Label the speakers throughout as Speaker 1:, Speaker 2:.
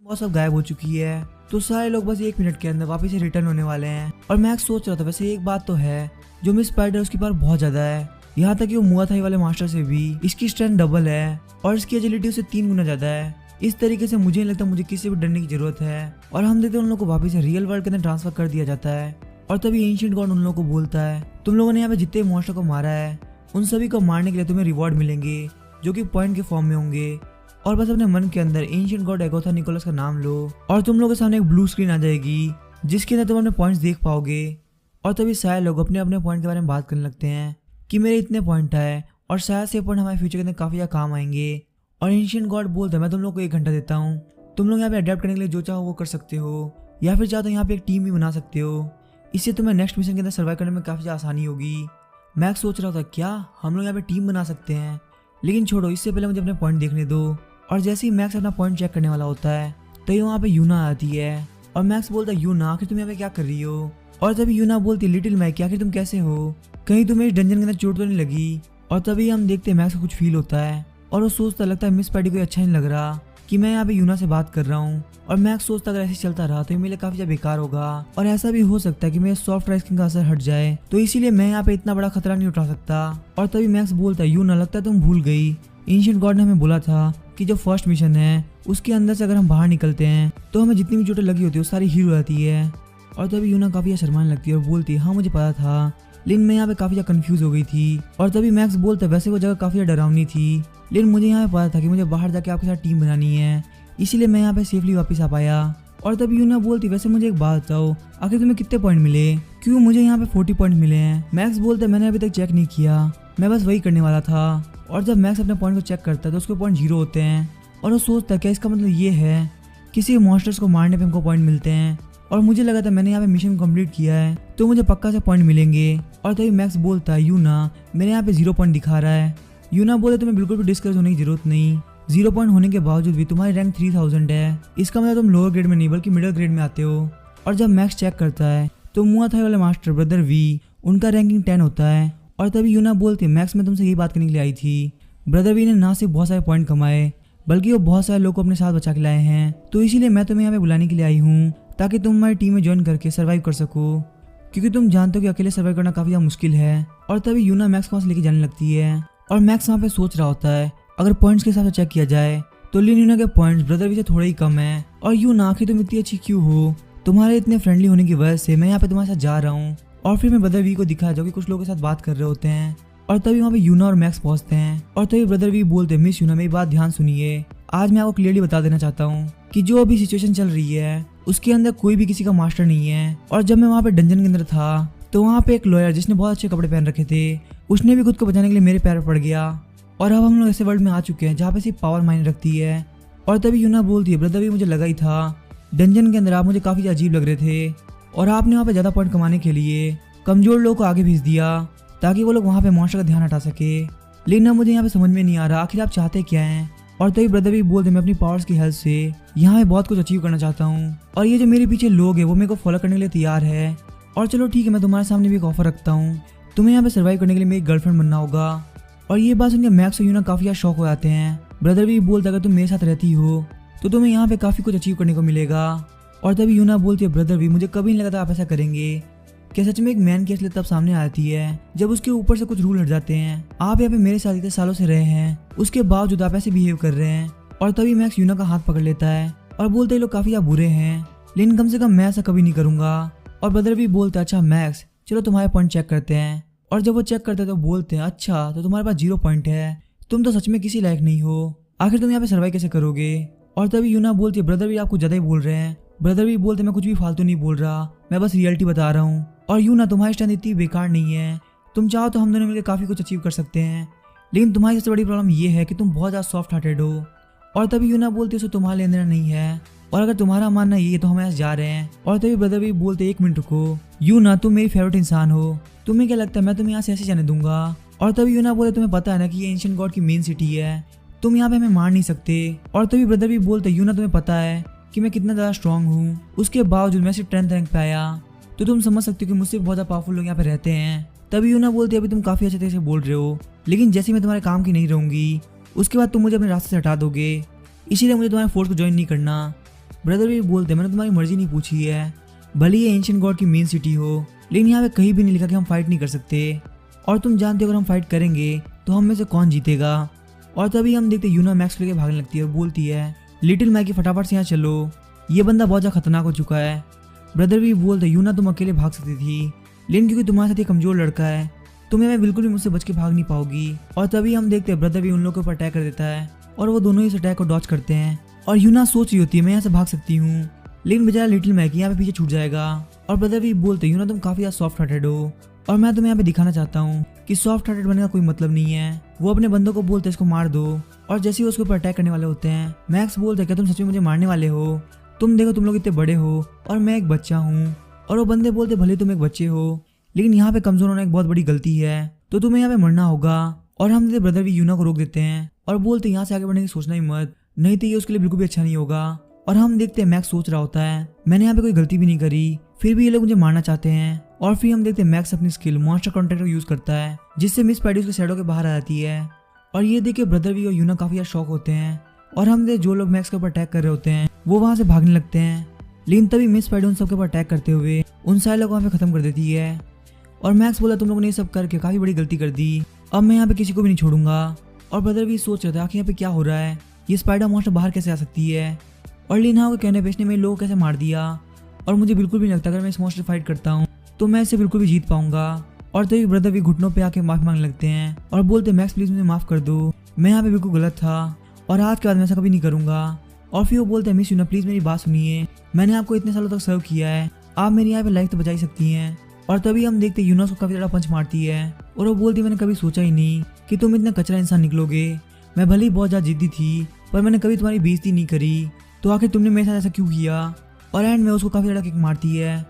Speaker 1: वो सब गायब हो चुकी है। तो सारे लोग बस 1 मिनट के अंदर वापस से रिटर्न होने वाले हैं। और मैक्स सोच रहा था वैसे एक बात तो है, जो मिस स्पाइडर उसकी पावर बहुत ज्यादा है, यहाँ तक कि वो मुआथाई वाले मास्टर से भी इसकी स्ट्रेंथ डबल है और इसकी एजिलिटी उससे 3 गुना ज्यादा है। इस तरीके से मुझे नहीं लगता मुझे किसी भी डरने की जरूरत है। और हम देखते हैं उन लोगों को वापस से रियल वर्ल्ड के अंदर ट्रांसफर कर दिया जाता है। और तभी एंशिएंट गॉड उन लोगों को बोलता है, तुम लोगों ने यहाँ पे जितने मॉन्स्टर को मारा है उन सभी को मारने के लिए तुम्हें रिवॉर्ड मिलेंगे, जो कि पॉइंट के फॉर्म में होंगे। और बस अपने मन के अंदर एंशिएंट गॉड एगोथा निकोलस का नाम लो और तुम लोगों के सामने एक ब्लू स्क्रीन आ जाएगी जिसके अंदर तुम अपने पॉइंट्स देख पाओगे। और तभी सारे लोग अपने अपने पॉइंट के बारे में बात करने लगते हैं कि मेरे इतने पॉइंट आए और शायद से पॉइंट हमारे फ्यूचर के अंदर काफी ज्यादा काम आएंगे। और एंशिएंट गॉड बोलता है, मैं तुम लोग को 1 घंटा देता हूँ, तुम लोग यहाँ पे अडेप्ट करने के लिए जो चाहो वो कर सकते हो, या फिर चाहो तो यहाँ पे एक टीम भी बना सकते हो। इससे तुम्हें नेक्स्ट मिशन के अंदर सर्वाइव करने में काफी ज्यादा आसानी होगी। मैक्स सोच रहा था क्या हम लोग यहाँ पे टीम बना सकते हैं, लेकिन छोड़ो, इससे पहले मुझे अपने पॉइंट देखने दो। और जैसे ही मैक्स अपना पॉइंट चेक करने वाला होता है तो वहाँ पे यूना आती है। और मैक्स बोलता है, यूना आखिर तुम यहाँ पे क्या कर रही हो। और तभी यूना बोलती है, लिटिल मैक आखिर तुम कैसे हो, कहीं तुम्हें इस डंजन के अंदर चोट तो नहीं लगी। और तभी हम देखते हैं मैक्स को कुछ फील होता है और वो सोचता लगता है मिस पैडी को अच्छा नहीं लग रहा कि मैं यहाँ पे यूना से बात कर रहा हूँ। और मैक्स सोचता अगर ऐसे चलता रहा तो ये मेरे लिए काफी ज्यादा बेकार होगा और ऐसा भी हो सकता है कि मेरे सॉफ्ट स्किन का असर हट जाए, तो इसीलिए मैं यहाँ पे इतना बड़ा खतरा नहीं उठा सकता। और तभी मैक्स बोलता है, यूना लगता है तुम भूल गई, एंशिएंट गॉड ने हमें बोला था कि जो फर्स्ट मिशन है उसके अंदर से अगर हम बाहर निकलते हैं तो हमें जितनी भी चोटें लगी होती है वो सारी हील हो जाती है। और तभी यूना काफी शर्माने लगती है और बोलती है, हाँ मुझे पता था, लेकिन मैं यहाँ पे काफी ज्यादा कंफ्यूज हो गई थी। और तभी मैक्स बोलता है, वैसे वो जगह काफी ज्यादा डरावनी थी, लेकिन मुझे यहाँ पे पता था कि मुझे बाहर जाके आपके साथ टीम बनानी है, इसीलिए मैं यहाँ पे सेफली वापस आ पाया। और तभी यूना बोलती, वैसे मुझे एक बात बताओ, आखिर तुम्हें कितने पॉइंट मिले, क्यों मुझे यहाँ पे 40 पॉइंट मिले हैं। मैक्स बोलता है, मैंने अभी तक चेक नहीं किया, मैं बस वही करने वाला था। और जब मैक्स अपने पॉइंट को चेक करता है तो उसके पॉइंट 0 होते हैं और वो सोचता है क्या इसका मतलब ये है किसी मॉन्स्टर्स को मारने पे हमको पॉइंट मिलते हैं। और मुझे लगा था मैंने यहाँ पे मिशन कंप्लीट किया है तो मुझे पक्का से पॉइंट मिलेंगे। और तभी मैक्स बोलता है, यूना मेरे यहाँ पे 0 पॉइंट दिखा रहा है। यूना बोले, तुम्हें बिल्कुल भी डिस्करेज होने की जरूरत नहीं, 0 पॉइंट होने के बावजूद भी तुम्हारी रैंक 3000 है, इसका मतलब तुम लोअर ग्रेड में नहीं बल्कि मिडिल ग्रेड में आते हो। और जब मैक्स चेक करता है तो मुआथाई वाले मास्टर ब्रदर वी, उनका रैंकिंग 10 होता है। और तभी यूना बोलती है, मैक्स मैं तुमसे यही बात करने के लिए आई थी, ब्रदर वी ने ना सिर्फ बहुत सारे पॉइंट कमाए बल्कि वो बहुत सारे लोगों को अपने साथ बचा के लाए हैं, तो इसीलिए मैं तुम्हें यहाँ पे बुलाने के लिए आई हूँ ताकि तुम हमारी टीम में ज्वाइन करके सर्वाइव कर सको, क्योंकि तुम जानते हो कि अकेले सर्वाइव करना काफी ज्यादा मुश्किल है। और तभी यूना मैक्स को वहाँ से लेके जाने लगती है और मैक्स वहाँ पे सोच रहा होता है अगर पॉइंट्स के हिसाब से चेक किया जाए तो यूना के पॉइंट्स ब्रदर वी से थोड़े ही कम है। और यूना आखिर तुम इतनी अच्छी क्यों हो, तुम्हारे इतने फ्रेंडली होने की वजह से मैं यहाँ पे तुम्हारे साथ जा रहा हूँ। और फिर मैं ब्रदर वी को दिखाया जो कि कुछ लोगों के साथ बात कर रहे होते हैं। और तभी वहाँ पे यूना और मैक्स पहुंचते हैं और तभी ब्रदर वी बोलते हैं, मिस यूना मेरी बात ध्यान सुनिए, आज मैं आपको क्लियरली बता देना चाहता हूँ कि जो अभी सिचुएशन चल रही है उसके अंदर कोई भी किसी का मास्टर नहीं है। और जब मैं वहाँ पे डंजन के अंदर था तो वहाँ पे एक लॉयर जिसने बहुत अच्छे कपड़े पहन रखे थे, उसने भी खुद को बचाने के लिए मेरे पैर पर पड़ गया। और अब हम लोग ऐसे वर्ल्ड में आ चुके हैं जहाँ पे सिर्फ पावर मायने रखती है। और तभी यूना बोलती है, ब्रदर भी मुझे लगा ही था, डंजन के अंदर आप मुझे काफी अजीब लग रहे थे और आपने वहाँ पे ज्यादा पॉइंट कमाने के लिए कमजोर लोगों को आगे भेज दिया ताकि वो लोग वहाँ पे मॉन्स्टर का ध्यान हटा सके, लेकिन अब मुझे यहाँ पे समझ में नहीं आ रहा आखिर आप चाहते क्या हैं। और तभी ब्रदर भी बोलते, मैं अपनी पावर्स की हेल्प से यहाँ पे बहुत कुछ अचीव करना चाहता हूँ और ये जो मेरे पीछे लोग हैं वो मेरे को फॉलो करने के लिए तैयार है। और चलो ठीक है, मैं तुम्हारे सामने भी एक ऑफर रखता हूँ, तुम्हें यहाँ पे सर्वाइव करने के लिए मेरी गर्लफ्रेंड बनना होगा। और ये बात सुनकर मैक्स और यूना काफी ज्यादा शौक हो जाते हैं। ब्रदर भी बोलता है, अगर तुम मेरे साथ रहती हो तो तुम्हें यहाँ पे काफी कुछ अचीव करने को मिलेगा। और तभी यूना बोलती है, ब्रदर भी मुझे कभी नहीं लगा था आप ऐसा करेंगे। क्या सच में एक मैन की असलियत तब सामने आती है जब उसके ऊपर से कुछ रूल हट जाते हैं। आप यहाँ पे मेरे साथ इतने सालों से रहे हैं, उसके बावजूद आप ऐसे बिहेव कर रहे हैं। और तभी मैक्स यूना का हाथ पकड़ लेता है और बोलते हैं, लोग काफी ज्यादा बुरे हैं, लेकिन कम से कम मैं ऐसा कभी नहीं करूंगा। और ब्रदर भी बोलता है, अच्छा मैक्स चलो तुम्हारे पॉइंट चेक करते हैं। और जब वो चेक करते हैं तो बोलते हैं, अच्छा तो तुम्हारे पास 0 पॉइंट है, तुम तो सच में किसी लायक नहीं हो, आखिर तुम यहाँ पे सर्वाइव कैसे करोगे। और तभी यूना बोलती है, ब्रदर भी आप कुछ ज्यादा ही बोल रहे हैं। ब्रदर भी बोलते, मैं कुछ भी फालतू नहीं बोल रहा, मैं बस रियलिटी बता रहा हूँ। और यूना तुम्हारी स्ट्रेंथ इतनी बेकार नहीं है, तुम चाहो तो हम दोनों मिलकर काफी कुछ अचीव कर सकते हैं, लेकिन तुम्हारी सबसे बड़ी प्रॉब्लम ये है कि तुम बहुत ज्यादा सॉफ्ट हार्टेड हो। और तभी यूना बोलती है, सो तुम्हारा लेन देना नहीं है और अगर तुम्हारा मानना ये है तो हम यहाँ जा रहे हैं। और तभी ब्रदर भी बोलते, 1 मिनट रुको, यूना तुम मेरी फेवरेट इंसान हो, तुम्हें क्या लगता है मैं तुम्हें यहाँ से ऐसे जाने दूंगा। और तभी यूना बोले, तुम्हें पता है ना कि ये एंशिएंट गॉड की मेन सिटी है, तुम यहाँ पे हमें मार नहीं सकते। और तभी ब्रदर भी बोलते, यूना तुम्हें पता है कि मैं कितना ज्यादा स्ट्रांग हूँ, उसके बावजूद मैं सिर्फ 10th रैंक पे आया, तो तुम समझ सकते हो कि मुझसे बहुत ज्यादा पावरफुल लोग यहाँ पे रहते हैं। तभी यूना बोलती है, अभी तुम काफी अच्छे तरह से बोल रहे हो, लेकिन जैसे मैं तुम्हारे काम की नहीं रहूंगी उसके बाद तुम मुझे अपने रास्ते से हटा दोगे, इसीलिए मुझे तुम्हारे फोर्स को ज्वाइन नहीं करना। ब्रदर भी बोलते हैं मैंने तुम्हारी मर्जी नहीं पूछी है, भले ये एंशिएंट गॉड की मेन सिटी हो, लेकिन यहाँ पे कहीं भी नहीं लिखा कि हम फाइट नहीं कर सकते, और तुम जानते हो अगर हम फाइट करेंगे तो हम में से कौन जीतेगा। और तभी हम देखते यूना मैक्स को लेके भागने लगती है और बोलती है लिटिल मैगी फटाफट से यहाँ चलो, ये बंदा बहुत ज़्यादा खतरनाक हो चुका है। ब्रदर भी बोलते यूना तुम अकेले भाग सकती थी, लेकिन क्योंकि तुम्हारे साथ एक कमजोर लड़का है तुम्हें मैं बिल्कुल भी मुझसे बच के भाग नहीं पाओगी। और तभी हम देखते हैं ब्रदर भी उन लोगों के ऊपर अटैक कर देता है और वो दोनों ही इस अटैक को डॉच करते हैं। और यूना सोच रही होती है मैं यहाँ से भाग सकती हूँ, लेकिन बेचारा लिटिल मैगी यहाँ पे पीछे छूट जाएगा। और ब्रदर भी बोलते यूना तुम काफी ज्यादा सॉफ्ट हार्टेड हो, और मैं तुम्हें यहाँ पे दिखाना चाहता हूँ कि सॉफ्ट हार्टेड बनने का कोई मतलब नहीं है। वो अपने बंदों को बोलते इसको मार दो, और जैसे ही उसके ऊपर अटैक करने वाले होते हैं मैक्स बोलते क्या तुम सच में मुझे मारने वाले हो, तुम देखो तुम लोग इतने बड़े हो और मैं एक बच्चा हूँ। और वो बंदे बोलते भले तुम एक बच्चे हो, लेकिन यहाँ पे कमजोर होना एक बहुत बड़ी गलती है, तो तुम्हें यहाँ पे मरना होगा। और हम ब्रदर भी यूना को रोक देते हैं और बोलते यहाँ से आगे बढ़ने की सोचना ही मत, नहीं तो ये उसके लिए बिल्कुल भी अच्छा नहीं होगा। और हम देखते हैं मैक्स सोच रहा होता है मैंने यहाँ पे कोई गलती भी नहीं करी, फिर भी ये लोग मुझे मारना चाहते हैं। और फिर हम देखते हैं मैक्स अपनी स्किल मॉन्स्टर कॉन्ट्रैक्ट को यूज करता है, जिससे मिस पैडी उसके शैडो के बाहर आ जाती है। और ये देख के ब्रदर भी और यूना काफी ज्यादा शॉक होते हैं, और हम जो लोग मैक्स के ऊपर अटैक कर रहे होते हैं वो वहां से भागने लगते हैं। लेकिन तभी मिस पैडी उन सबके ऊपर अटैक करते हुए उन सारे लोगों को वहाँ पे खत्म कर देती है। और मैक्स बोला तुम लोगों ने ये सब करके काफी बड़ी गलती कर दी, अब मैं यहाँ पे किसी को भी नहीं छोड़ूंगा। और ब्रदर भी सोच रहे थे आखिर यहाँ पे क्या हो रहा है, ये स्पाइडर मॉन्स्टर बाहर कैसे आ सकती है, और लिना के कहने पे में लोगों कैसे मार दिया। और मुझे बिल्कुल भी नहीं लगता अगर मैं इस मॉन्स्टर फाइट करता हूँ तो मैं इसे बिल्कुल भी जीत पाऊंगा। और तभी ब्रदर भी घुटनों पे आके माफी मांगने लगते हैं और बोलते मैक्स प्लीज मुझे माफ कर दो, मैं यहाँ पे बिल्कुल गलत था और आज के बाद मैं ऐसा कभी नहीं करूंगा। और फिर वो बोलते हैं मिस यूना प्लीज मेरी बात सुनिए, मैंने आपको इतने सालों तक सर्व किया है, आप मेरी यहाँ पे लाइफ तो बचा सकती हैं। और तभी हम देखते हैं यूना उसको काफी ज्यादा पंच मारती है और वो बोलती मैंने कभी सोचा ही नहीं कि तुम इतना कचरा इंसान निकलोगे, मैं भले ही बहुत ज्यादा जिद्दी थी पर मैंने कभी तुम्हारी बेइज्जती नहीं करी, तो आखिर तुमने मेरे साथ ऐसा क्यों किया। और एंड में उसको काफी ज्यादा किक मारती है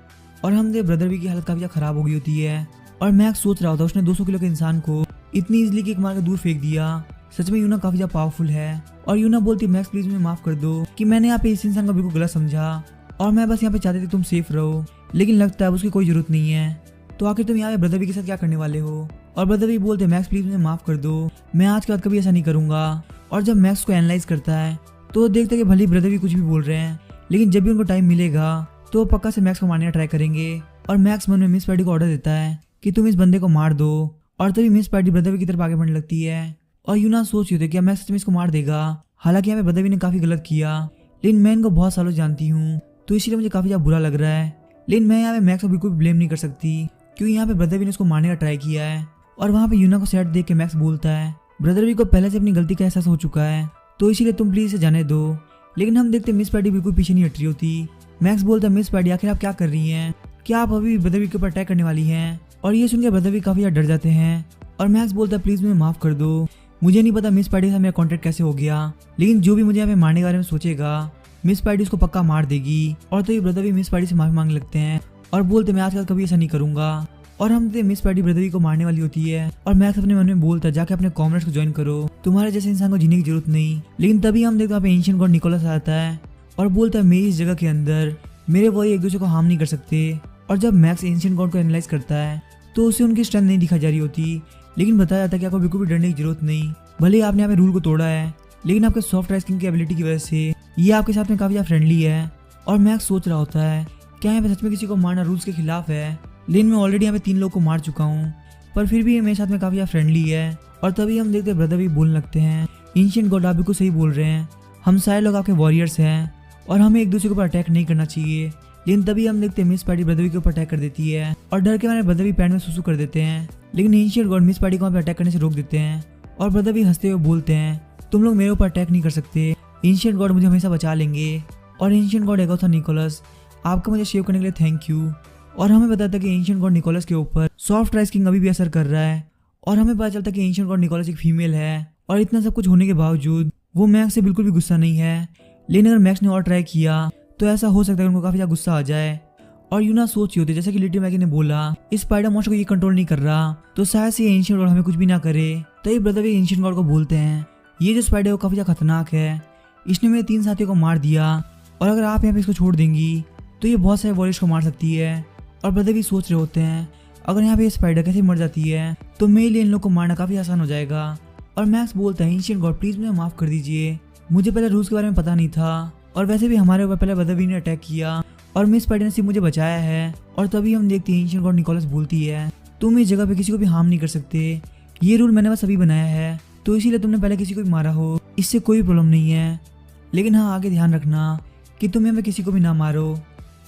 Speaker 1: और हम देख ब्रदर भी की हालत काफी ज्यादा खराब हो गई होती है। और मैक्स सोच रहा होता है उसने 200 किलो के इंसान को इतनी इजीली किक मार के दूर फेंक दिया, सच में यूना काफी ज्यादा पावरफुल है। और यूना बोलती मैक्स प्लीज मुझे माफ कर दो कि मैंने यहाँ पे इस इंसान को बिल्कुल गलत समझा, और मैं बस यहाँ पे चाहती थी तुम सेफ रहो, लेकिन लगता है उसकी कोई जरूरत नहीं है, तो आखिर तुम यहाँ पे ब्रदर भी के साथ क्या करने वाले हो। और ब्रदर भी बोलते मैक्स प्लीज मुझे माफ कर दो, मैं आज के बाद कभी ऐसा नहीं करूंगा। और जब मैक्स को एनालाइज करता है तो वो देखता है कि भले ब्रदर भी कुछ भी बोल रहे हैं, लेकिन जब भी उनको टाइम मिलेगा तो वो पक्का से मैक्स को मारने का ट्राई करेंगे। और मैक्स मन में मिस पैडी को ऑर्डर देता है कि तुम इस बंदे को मार दो। और तभी मिस पैडी ब्रदर की तरफ आगे बढ़ने लगती है और यूना सोच रही थी कि मैक्स सच में इसको मार देगा। हालांकि यहाँ पे ब्रदर ने काफी गलत किया, लेकिन मैं इनको बहुत सालों जानती हूँ तो इसलिए मुझे काफी ज्यादा बुरा लग रहा है, लेकिन मैं यहाँ पे मैक्स को बिल्कुल ब्लेम नहीं कर सकती क्योंकि यहाँ पे ब्रदर ने उसको मारने का ट्राई किया है। और वहाँ पे यूना को सैड देख के मैक्स बोलता है ब्रदर भी को पहले से अपनी गलती का एहसास हो चुका है, तो इसीलिए तुम प्लीज इसे जाने दो। लेकिन हम देखते मिस पैडी बिल्कुल पीछे नहीं हट रही होती। मैक्स बोलता है मिस पैडी आखिर आप क्या कर रही हैं, क्या आप अभी ब्रदर के ऊपर अटैक करने वाली हैं। और ये सुनकर ब्रदर भी काफी ज्यादा डर जाते हैं और मैक्स बोलता है प्लीज मुझे माफ कर दो, मुझे नहीं पता मिस पैडी से मेरा कॉन्टेक्ट कैसे हो गया, लेकिन जो भी मुझे यहाँ पे मारने के बारे में सोचेगा मिस पैडी उसको पक्का मार देगी। और तो ये ब्रदर भी मिस पैडी से माफी मांगने लगते हैं और बोलते मैं आजकल कभी ऐसा नहीं करूंगा। और हम मिस पैडी ब्रदर को मारने वाली होती है और मैक्स अपने मन में बोलता है जाके अपने कॉमरेड्स को ज्वाइन करो, तुम्हारे जैसे इंसान को जीने की जरूरत नहीं। लेकिन तभी हम देखते हैं एंशिएंट गॉड निकोलस आता है और बोलता है मेरी इस जगह के अंदर मेरे वही एक दूसरे को हार्म नहीं कर सकते। और जब मैक्स एंशिएंट गॉड को एनालाइज करता है तो उसे उनकी स्ट्रेंथ नहीं दिखाई जा रही होती, लेकिन बताया जाता है कि आपको बिल्कुल भी डरने की जरूरत नहीं, भले ही आपने यहाँ पे रूल को तोड़ा है, लेकिन आपके सॉफ्ट राइस्किंग की एबिलिटी की वजह से ये आपके साथ में काफी ज्यादा फ्रेंडली है। और मैक्स सोच रहा होता है क्या यहाँ पे सच में किसी को मारना रूल्स के खिलाफ है, लेकिन मैं ऑलरेडी यहाँ पे 3 लोग को मार चुका हूँ, पर फिर भी ये मेरे साथ में काफी ज्यादा फ्रेंडली है। और तभी हम देखते ब्रदर भी बोलने लगते हैं एंशिएंट गॉड आप बिल्कुल सही बोल रहे हैं, हम सारे लोग आपके वॉरियर्स हैं और हमें एक दूसरे के ऊपर अटैक नहीं करना चाहिए। लेकिन तभी हम देखते हैं मिस पैडी ब्रदर के ऊपर अटैक कर देती है और डर के मारे ब्रदर भी पैंट में सुसु कर देते हैं, लेकिन एंशिएंट गॉड मिस पैडी को वहाँ पे अटैक करने से रोक देते हैं। और ब्रदर भी हंसते हुए बोलते हैं तुम लोग मेरे ऊपर अटैक नहीं कर सकते, एंशिएंट गॉड मुझे हमेशा बचा लेंगे। और एंशिएंट गॉड एगोथा निकोलस आपका मुझे शेव करने के लिए थैंक यू। और हमें बताता है कि एंशिएंट गॉड निकोलस के ऊपर सॉफ्ट राइस्किंग अभी भी असर कर रहा है, और हमें पता चलता है कि एंशिएंट गॉड निकोलस एक फीमेल है। और इतना सब कुछ होने के बावजूद वो मैक्स से बिल्कुल भी गुस्सा नहीं है, लेकिन अगर मैक्स ने और ट्राई किया तो ऐसा हो सकता है उनको काफी ज्यादा गुस्सा आ जाए। और यूना सोच रही होती जैसे कि लिटिल मैगी ने बोला इस स्पाइडर मॉन्स्टर को ये कंट्रोल नहीं कर रहा, तो शायद से एंशिएंट गॉड हमें कुछ भी ना करे। तभी ब्रदर भी एंशिएंट गॉड को बोलते हैं ये जो स्पाइडर है काफी ज्यादा खतरनाक है, इसने मेरे 3 साथियों को मार दिया, और अगर आप यहाँ पे इसको छोड़ देंगी तो ये बहुत सारे वॉरियर्स को मार सकती है। और ब्रदर भी सोच रहे होते हैं अगर यहाँ पे स्पाइडर कैसे मर जाती है तो मेरे लिए इन लोग को मारना काफी आसान हो जाएगा। और मैक्स बोलता है एंशिएंट गॉड प्लीज मुझे माफ कर दीजिए, मुझे पहले रूल्स के बारे में पता नहीं था और वैसे भी हमारे ऊपर पहले ब्रदरवी ने अटैक किया और मिस स्पाइडर ने सिर्फ मुझे बचाया है। और तभी हम देखते हैं एंशिएंट गॉड निकोलस बोलती है, तुम इस जगह पे किसी को भी हार्म नहीं कर सकते, ये रूल मैंने बस अभी बनाया है, तो इसीलिए तुमने पहले किसी को भी मारा हो, इससे कोई प्रॉब्लम नहीं है, लेकिन हाँ आगे ध्यान रखना कि तुम यहाँ पे किसी को भी ना मारो।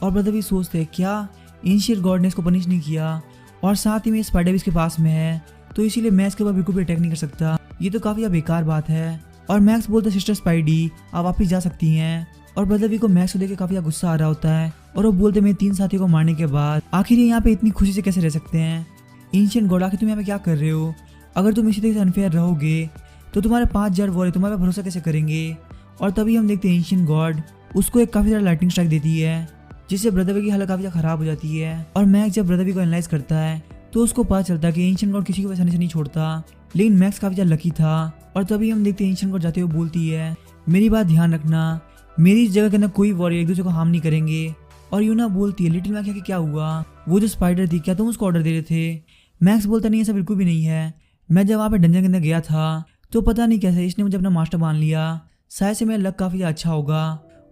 Speaker 1: और ब्रदरवी सोचते हैं क्या एंशिएंट गॉड ने इसको पनिश नहीं किया, और साथ ही में स्पाइडर भी इसके पास में है, तो इसीलिए मैं इसके ऊपर बिल्कुल भी अटैक नहीं कर सकता, ये तो काफी बेकार बात है। और मैक्स बोलते सिस्टर स्पाइडी आप वापस जा सकती हैं। और ब्रदरवी को मैक्स को देख के काफी गुस्सा आ रहा होता है और वो बोलते मेरे 3 साथियों को मारने के बाद आखिर ये यहाँ पे इतनी खुशी से कैसे रह सकते हैं। एंशिएंट गॉड आखिर तुम यहाँ पे क्या कर रहे हो, अगर तुम इसी तरह से अनफेयर रहोगे तो तुम्हारे 5000 वॉरियर तुम्हारे पे भरोसा कैसे करेंगे। और तभी हम देखते हैं एंशिएंट गॉड उसको एक काफी ज़्यादा लाइटनिंग स्ट्राइक देती है, जिससे ब्रदरवी की हालत काफी ज़्यादा खराब हो जाती है। और मैक्स जब ब्रदरवी को एनालाइज करता है तो उसको पता चलता है कि एंशिएंट गॉड किसी को आसानी से नहीं छोड़ता, लेकिन मैक्स काफी ज़्यादा लकी था। और तभी हम देखते हैं एंशिएंट गॉड जाते हुए बोलती है, मेरी बात ध्यान रखना, मेरी इस जगह के अंदर कोई वॉरियर एक दूसरे को हार्म नहीं करेंगे। और यूना बोलती है, लिटिल मैक्स क्या हुआ, वो जो स्पाइडर थी क्या तुम उसको ऑर्डर दे रहे थे। मैक्स बोलता नहीं ऐसा बिल्कुल भी नहीं है, मैं जब वहाँ पे डंजन के अंदर गया था तो पता नहीं कैसे इसने मुझे अपना मास्टर मान लिया, शायद से मेरा लक काफ़ी अच्छा होगा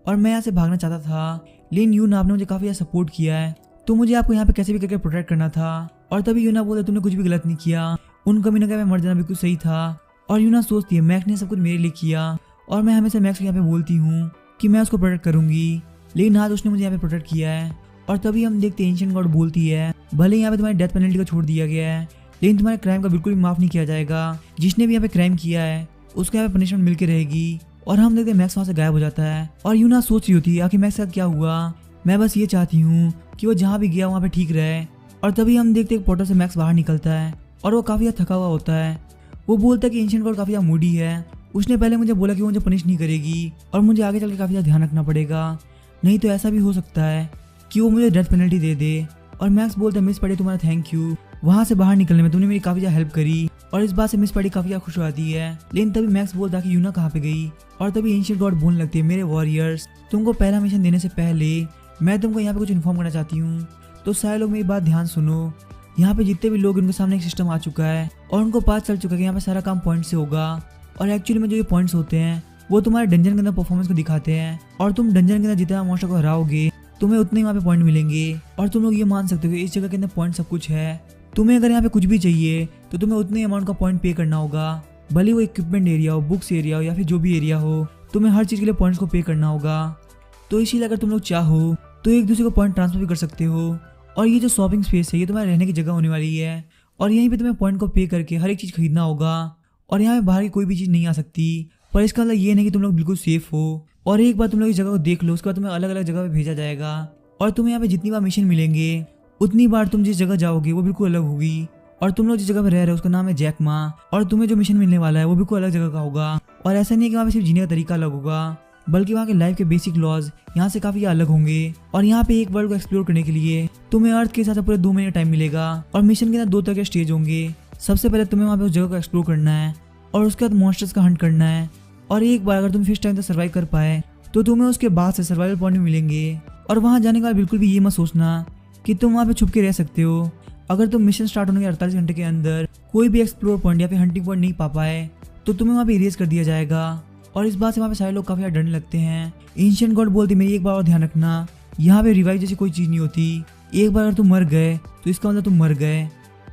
Speaker 1: और मैं यहाँ से भागना चाहता था, लेकिन यूना आपने मुझे काफ़ी सपोर्ट किया है, तो मुझे आपको यहाँ पे कैसे भी करके प्रोटेक्ट करना था। और तभी यूना बोलते तुमने कुछ भी गलत नहीं किया, उन कमी न कभी मर जाना बिल्कुल सही था। और यूना सोचती है मैक्स ने सब कुछ मेरे लिए किया और मैं हमेशा मैक्स को यहाँ पे बोलती हूँ कि मैं उसको प्रोटेक्ट करूंगी, लेकिन आज उसने मुझे यहाँ पे प्रोटेक्ट किया है। और तभी हम देखते हैं एंशिएंट गॉड बोलती है, भले यहाँ पे तुम्हारी डेथ पेनल्टी को छोड़ दिया गया है, लेकिन तुम्हारे क्राइम का बिल्कुल भी माफ नहीं किया जाएगा, जिसने भी यहाँ पे क्राइम किया है उसको यहाँ पे पनिशमेंट मिलकर रहेगी। और हम देखते हैं मैक्स वहाँ से गायब हो जाता है और यूना सोच रही होती है आखिर मैक्स का क्या हुआ, मैं बस ये चाहती हूँ कि वो जहाँ भी गया वहाँ पे ठीक रहे। और तभी हम देखते हैं पोर्टल से मैक्स बाहर निकलता है और वो काफ़ी थका हुआ होता है। वो बोलता है कि एंशिएंट गॉड काफ़ी मूडी है, उसने पहले मुझे बोला कि वो मुझे पनिश नहीं करेगी और मुझे आगे चल के काफ़ी ध्यान रखना पड़ेगा, नहीं तो ऐसा भी हो सकता है कि वो मुझे डेथ पेनल्टी दे दे। और मैक्स बोलता है मिस स्पाइडी तुम्हारा थैंक यू, वहाँ से बाहर निकलने में तुमने मेरी काफ़ी ज़्यादा हेल्प करी। और इस बात से मिस स्पाइडी काफ़ी ज़्यादा खुश हो जाती है, लेकिन तभी मैक्स बोलता है कि यूना कहाँ पे गई। और तभी एंशिएंट गॉड बोलने लगती है, मेरे वॉरियर्स तुमको पहला मिशन देने से पहले मैं तुमको यहाँ पे कुछ इन्फॉर्म करना चाहती हूँ, तो सारे लोग मेरी बात ध्यान सुनो। यहाँ पे जितने भी लोग उनके सामने एक सिस्टम आ चुका है और उनको पता चल चुका है कि यहाँ पे सारा काम पॉइंट से होगा, और एक्चुअली में जो ये पॉइंट्स होते हैं वो तुम्हारे डंजन के अंदर परफॉर्मेंस को दिखाते हैं, और तुम डंजन के अंदर जितना मॉन्स्टर को हराओगे तुम्हें उतने ही वहाँ पे पॉइंट मिलेंगे। और तुम लोग ये मान सकते हो कि इस जगह के अंदर पॉइंट सब कुछ है, तुम्हें अगर यहाँ पे कुछ भी चाहिए तो तुम्हें उतने अमाउंट का पॉइंट पे करना होगा, भले वो इक्विपमेंट एरिया हो, बुक्स एरिया हो या फिर जो भी एरिया हो, तुम्हें हर चीज़ के लिए पॉइंट्स को पे करना होगा। तो इसीलिए अगर तुम लोग चाहो तो एक दूसरे को पॉइंट ट्रांसफर भी कर सकते हो। और ये जो शॉपिंग स्पेस है ये तुम्हारे रहने की जगह होने वाली है, और यहीं पे तुम्हें पॉइंट को पे करके हर एक चीज़ खरीदना होगा, और यहाँ पे बाहर की कोई भी चीज़ नहीं आ सकती। पर इसका मतलब ये नहीं कि तुम लोग बिल्कुल सेफ हो, और एक बार तुम लोग इस जगह को देख लो उसके बाद तुम्हें अलग अलग जगह पे भेजा जाएगा, और तुम्हें यहाँ पे जितनी बार मिशन मिलेंगे उतनी बार तुम जिस जगह जाओगे वो बिल्कुल अलग होगी। और तुम लोग जिस जगह पे रह रहे हो उसका नाम है जैकमा, और तुम्हें जो मिशन मिलने वाला है वो बिल्कुल अलग जगह का होगा। और ऐसा नहीं है कि वहाँ पे सिर्फ जीने का तरीका अलग होगा, बल्कि वहाँ के लाइफ के बेसिक लॉज यहाँ से काफ़ी अलग होंगे। और यहाँ पे एक वर्ल्ड को एक्सप्लोर करने के लिए तुम्हें अर्थ के हिसाब से पूरे 2 महीने टाइम मिलेगा, और मिशन के अंदर 2 तरह के स्टेज होंगे। सबसे पहले तुम्हें वहाँ पे उस जगह को एक्सप्लोर करना है, और उसके बाद मॉन्स्टर्स का हंट करना है, और एक बार अगर तुम फिश टाइम तक सर्वाइव कर पाए तो तुम्हें उसके बाद से सर्वाइवल पॉइंट मिलेंगे। और वहाँ जाने के बाद बिल्कुल भी ये मत सोचना कि तुम वहाँ पे छुप के रह सकते हो। अगर तुम मिशन स्टार्ट होने के 48 घंटे के अंदर कोई भी एक्सप्लोर पॉइंट या फिर हंटिंग पॉइंट नहीं पा पाए तो तुम्हें वहाँ पे इरेज कर दिया जाएगा। और इस बात से वहाँ पे सारे लोग काफ़ी डरने लगते हैं। एंशिएंट गॉड बोलते मेरी एक बार और ध्यान रखना, यहाँ पे रिवाइव जैसी कोई चीज़ नहीं होती, एक बार अगर तुम मर गए तो इसका मतलब तुम मर गए।